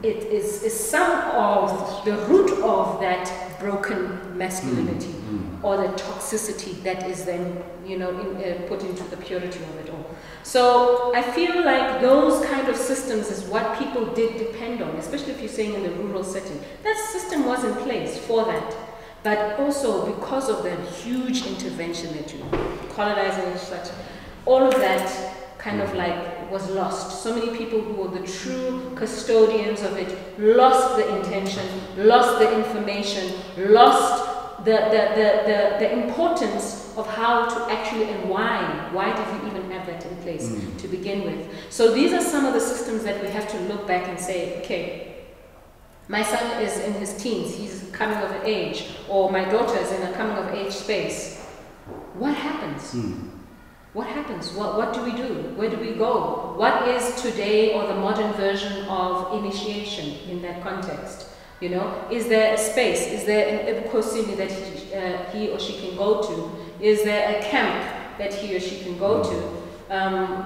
it is some of the root of that broken masculinity or the toxicity that is then, you know, put into the purity of it all. So I feel like those kind of systems is what people did depend on, especially if you're saying in the rural setting. That system was in place for that. But also because of the huge intervention that you colonizing and such, all of that kind of like was lost. So many people who were the true custodians of it lost the intention, lost the information, lost the importance of how to actually and why did we even have that in place to begin with. So these are some of the systems that we have to look back and say, okay, my son is in his teens, he's coming of age, or my daughter is in a coming of age space. What happens? What happens? What do we do? Where do we go? What is today or the modern version of initiation in that context? You know, is there a space? Is there an ebukosini that he or she can go to? Is there a camp that he or she can go to?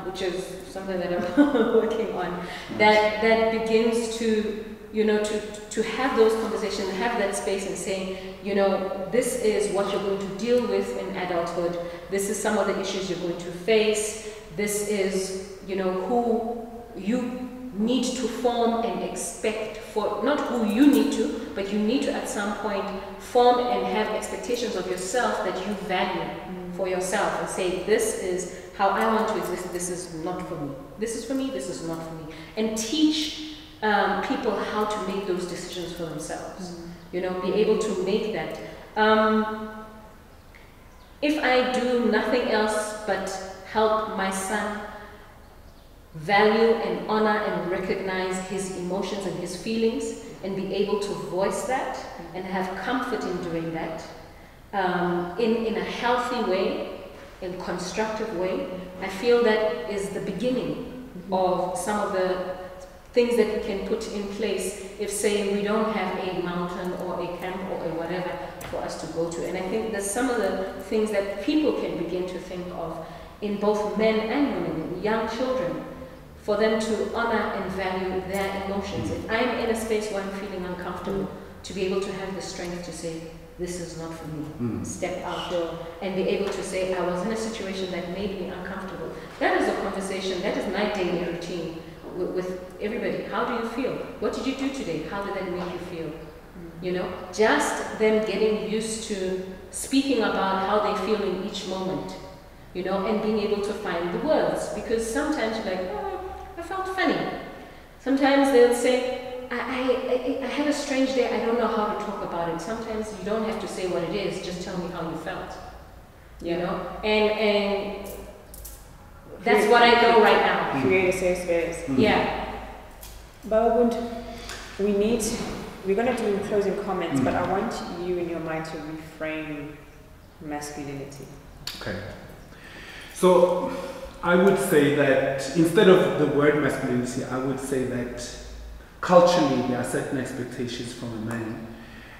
Which is something that I'm working on. That begins to, you know, to have those conversations, have that space and saying, you know, this is what you're going to deal with in adulthood. This is some of the issues you're going to face. This is, you know, who you need to form and expect for, not who you need to, but you need to at some point form and have expectations of yourself that you value for yourself and say, this is how I want to exist, this is not for me. This is for me, this is not for me. And teach people how to make those decisions for themselves. You know, be able to make that. If I do nothing else but help my son value and honor and recognize his emotions and his feelings and be able to voice that and have comfort in doing that in a healthy way, in constructive way, I feel that is the beginning of some of the things that we can put in place if, say, we don't have a mountain or a camp or a whatever for us to go to. And I think there's some of the things that people can begin to think of in both men and women, young children, for them to honor and value their emotions. If I'm in a space where I'm feeling uncomfortable, to be able to have the strength to say, this is not for me. Step out and be able to say, I was in a situation that made me uncomfortable. That is a conversation, that is my daily routine with everybody. How do you feel? What did you do today? How did that make you feel? You know, just them getting used to speaking about how they feel in each moment, you know, and being able to find the words. Because sometimes you're like, oh, I felt funny. Sometimes they'll say, I had a strange day, I don't know how to talk about it. Sometimes you don't have to say what it is, just tell me how you felt. You know? And that's what I know right now. Create a safe space. Yeah. Babund, we're going to do closing comments, but I want you in your mind to reframe masculinity. Okay. So I would say that instead of the word masculinity, I would say that culturally there are certain expectations from a man,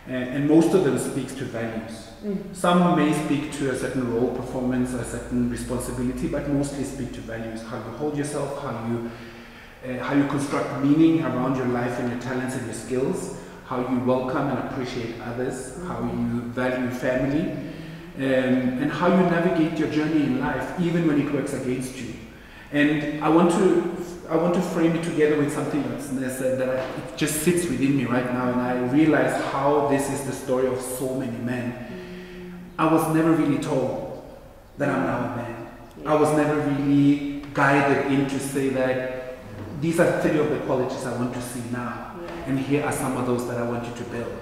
and most of them speaks to values. Some may speak to a certain role performance, a certain responsibility, but mostly speak to values, how you hold yourself, how you construct meaning around your life and your talents and your skills, how you welcome and appreciate others, how you value family, and how you navigate your journey in life, even when it works against you. And I want to frame it together with something that's said that it just sits within me right now, and I realize how this is the story of so many men. I was never really told that I'm now a man. I was never really guided in to say that these are 30 of the qualities I want to see now, and here are some of those that I want you to build.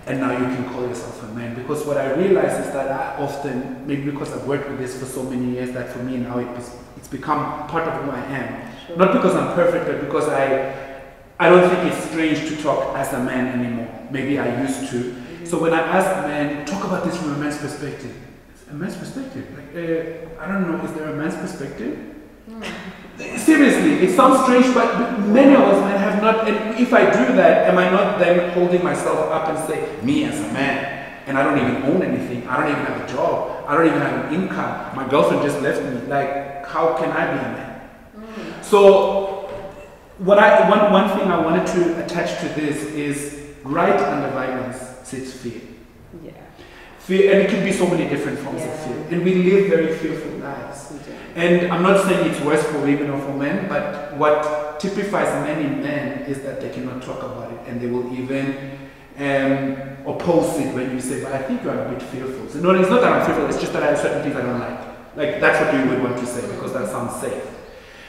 And now you can call yourself a man. Because what I realize is that I often, maybe because I've worked with this for so many years, that for me now it's become part of who I am. Sure. Not because I'm perfect, but because I don't think it's strange to talk as a man anymore. Maybe I used to. So when I ask men, talk about this from a man's perspective. A man's perspective? Like, I don't know, is there a man's perspective? Seriously, it sounds strange, but many of us men have not, and if I do that, am I not then holding myself up and say, me as a man, and I don't even own anything, I don't even have a job, I don't even have an income, my girlfriend just left me, like, how can I be a man? So, one thing I wanted to attach to this is, right under violence sits fear. Fear, and it can be so many different forms of fear, and we live very fearful lives. And I'm not saying it's worse for women or for men, but what typifies many men is that they cannot talk about it, and they will even oppose it when you say, but I think you are a bit fearful. So no, it's not that I'm fearful, it's just that I have certain things I don't like. Like, that's what you would want to say, because that sounds safe.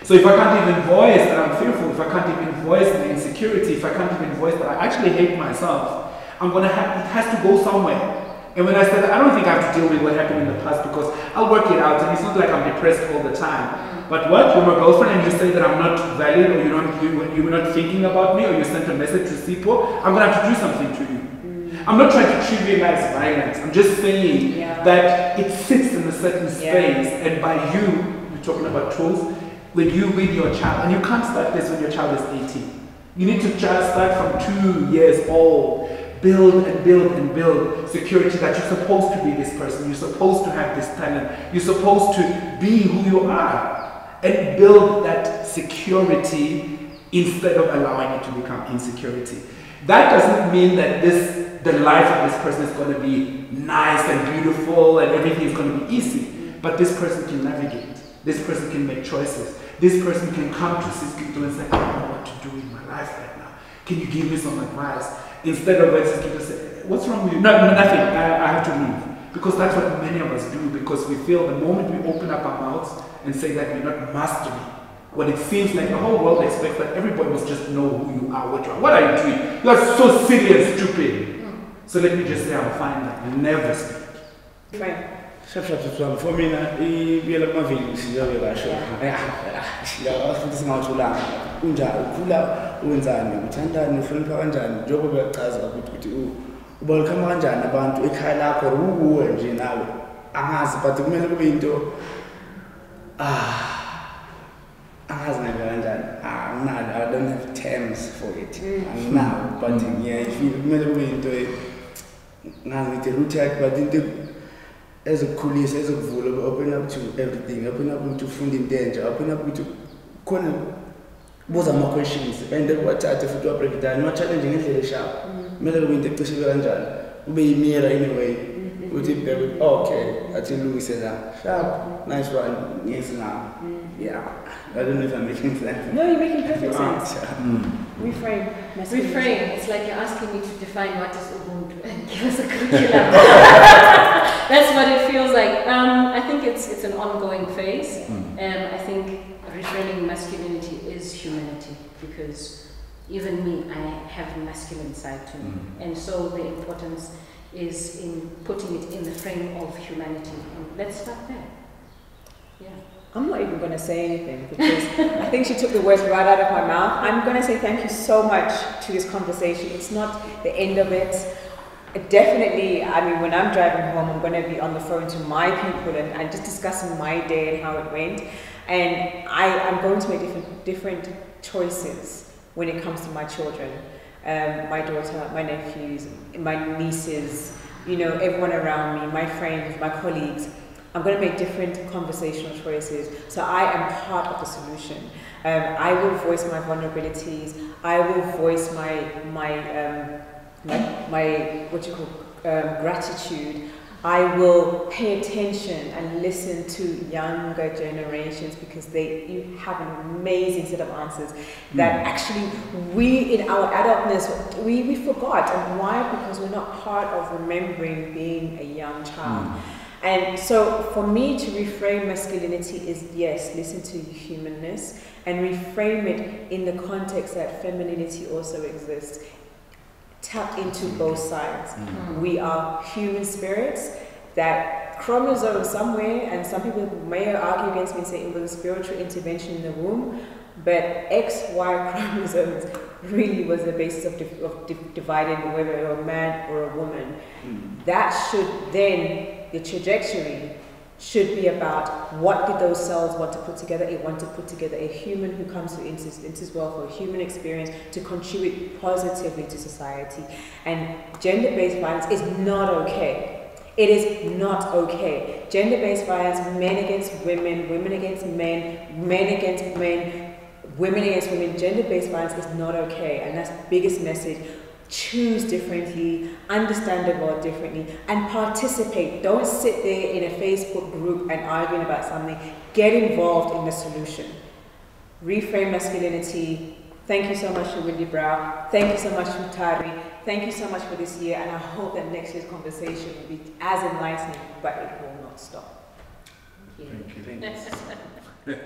So if I can't even voice that I'm fearful, if I can't even voice the insecurity, if I can't even voice that I actually hate myself, it has to go somewhere. And when I said that, I don't think I have to deal with what happened in the past, because I'll work it out, and it's not like I'm depressed all the time. But what? You're my girlfriend and you say that I'm not valid, or you were not thinking about me, or you sent a message to Sipo, I'm going to have to do something to you. I'm not trying to trivialize violence. I'm just saying that it sits in a certain space, and by you're talking about tools, when you with your child, and you can't start this when your child is 18. You need to just start from 2 years old. Build and build and build security that you're supposed to be this person, you're supposed to have this talent, you're supposed to be who you are, and build that security instead of allowing it to become insecurity. That doesn't mean that the life of this person is going to be nice and beautiful and everything is going to be easy, but this person can navigate, this person can make choices, this person can come to Siskito and say, I don't know what to do in my life right now, can you give me some advice? Instead of Siskito say, what's wrong with you? No, nothing, I have to leave. Because that's what many of us do, because we feel the moment we open up our mouths and say that we're not mastering, what it seems like the whole world expects that everybody must just know who you are, what are you doing? You are so silly and stupid. So let me just say I'm fine, that you never speak. Fine. For me, wenzani uthandani uhlonipha kanjani njengoba uyachaza ukuthi ubalkhama kanjani abantu ekhaya lakho ukuwe nje nawe angazi but kumele kube into angazi ngabe kanjani I don't have terms for it now but ngiyafeel kumele kube into ngazi ngithi root but into ezokukhulisa ezokuvula open up to everything, open up to funda into entsha, open up to khona Those are more questions. And then what type of break down, not challenging is sharp. Miller will take to see Anjan. Be mirror anyway. We take them, okay, I think Louis said that. Sharp, nice one. Yes, now. Yeah. I don't know if I'm making sense. No, you're making perfect sense. Reframe. Reframe. It's like you're asking me to define what is Ubuntu and give us a curriculum. That's what it feels like. I think it's an ongoing phase. I think reframing masculinity is humanity, because even me, I have a masculine side to me. And so the importance is in putting it in the frame of humanity. And let's start there. Yeah. I'm not even going to say anything, because I think she took the words right out of my mouth. I'm going to say thank you so much to this conversation. It's not the end of it. Definitely, I mean, when I'm driving home, I'm going to be on the phone to my people and just discussing my day and how it went. And I'm going to make different choices when it comes to my children. My daughter, my nephews, my nieces, you know, everyone around me, my friends, my colleagues. I'm going to make different conversational choices. So I am part of the solution. I will voice my vulnerabilities. I will voice my gratitude. I will pay attention and listen to younger generations, because you have an amazing set of answers that actually we in our adultness we forgot. And why? Because we're not part of remembering being a young child. And so for me to reframe masculinity is, yes, listen to humanness and reframe it in the context that femininity also exists. Tap into both sides. We are human spirits, that chromosome somewhere, and some people may argue against me and say it was a spiritual intervention in the womb, but XY chromosomes really was the basis of dividing whether you're a man or a woman. That should then, the trajectory should be about what did those cells want to put together. It want to put together a human who comes into this world for a human experience to contribute positively to society. And gender-based violence is not okay. It is not okay. Gender-based violence, men against women, women against men, men against men, women against women, gender-based violence is not okay. And that's the biggest message. Choose differently, understand the world differently, and participate. Don't sit there in a Facebook group and arguing about something. Get involved in the solution. Reframe masculinity. Thank you so much to Wendy Brow. Thank you so much to Thari. Thank you so much for this year, and I hope that next year's conversation will be as enlightening, but it will not stop. Thank you.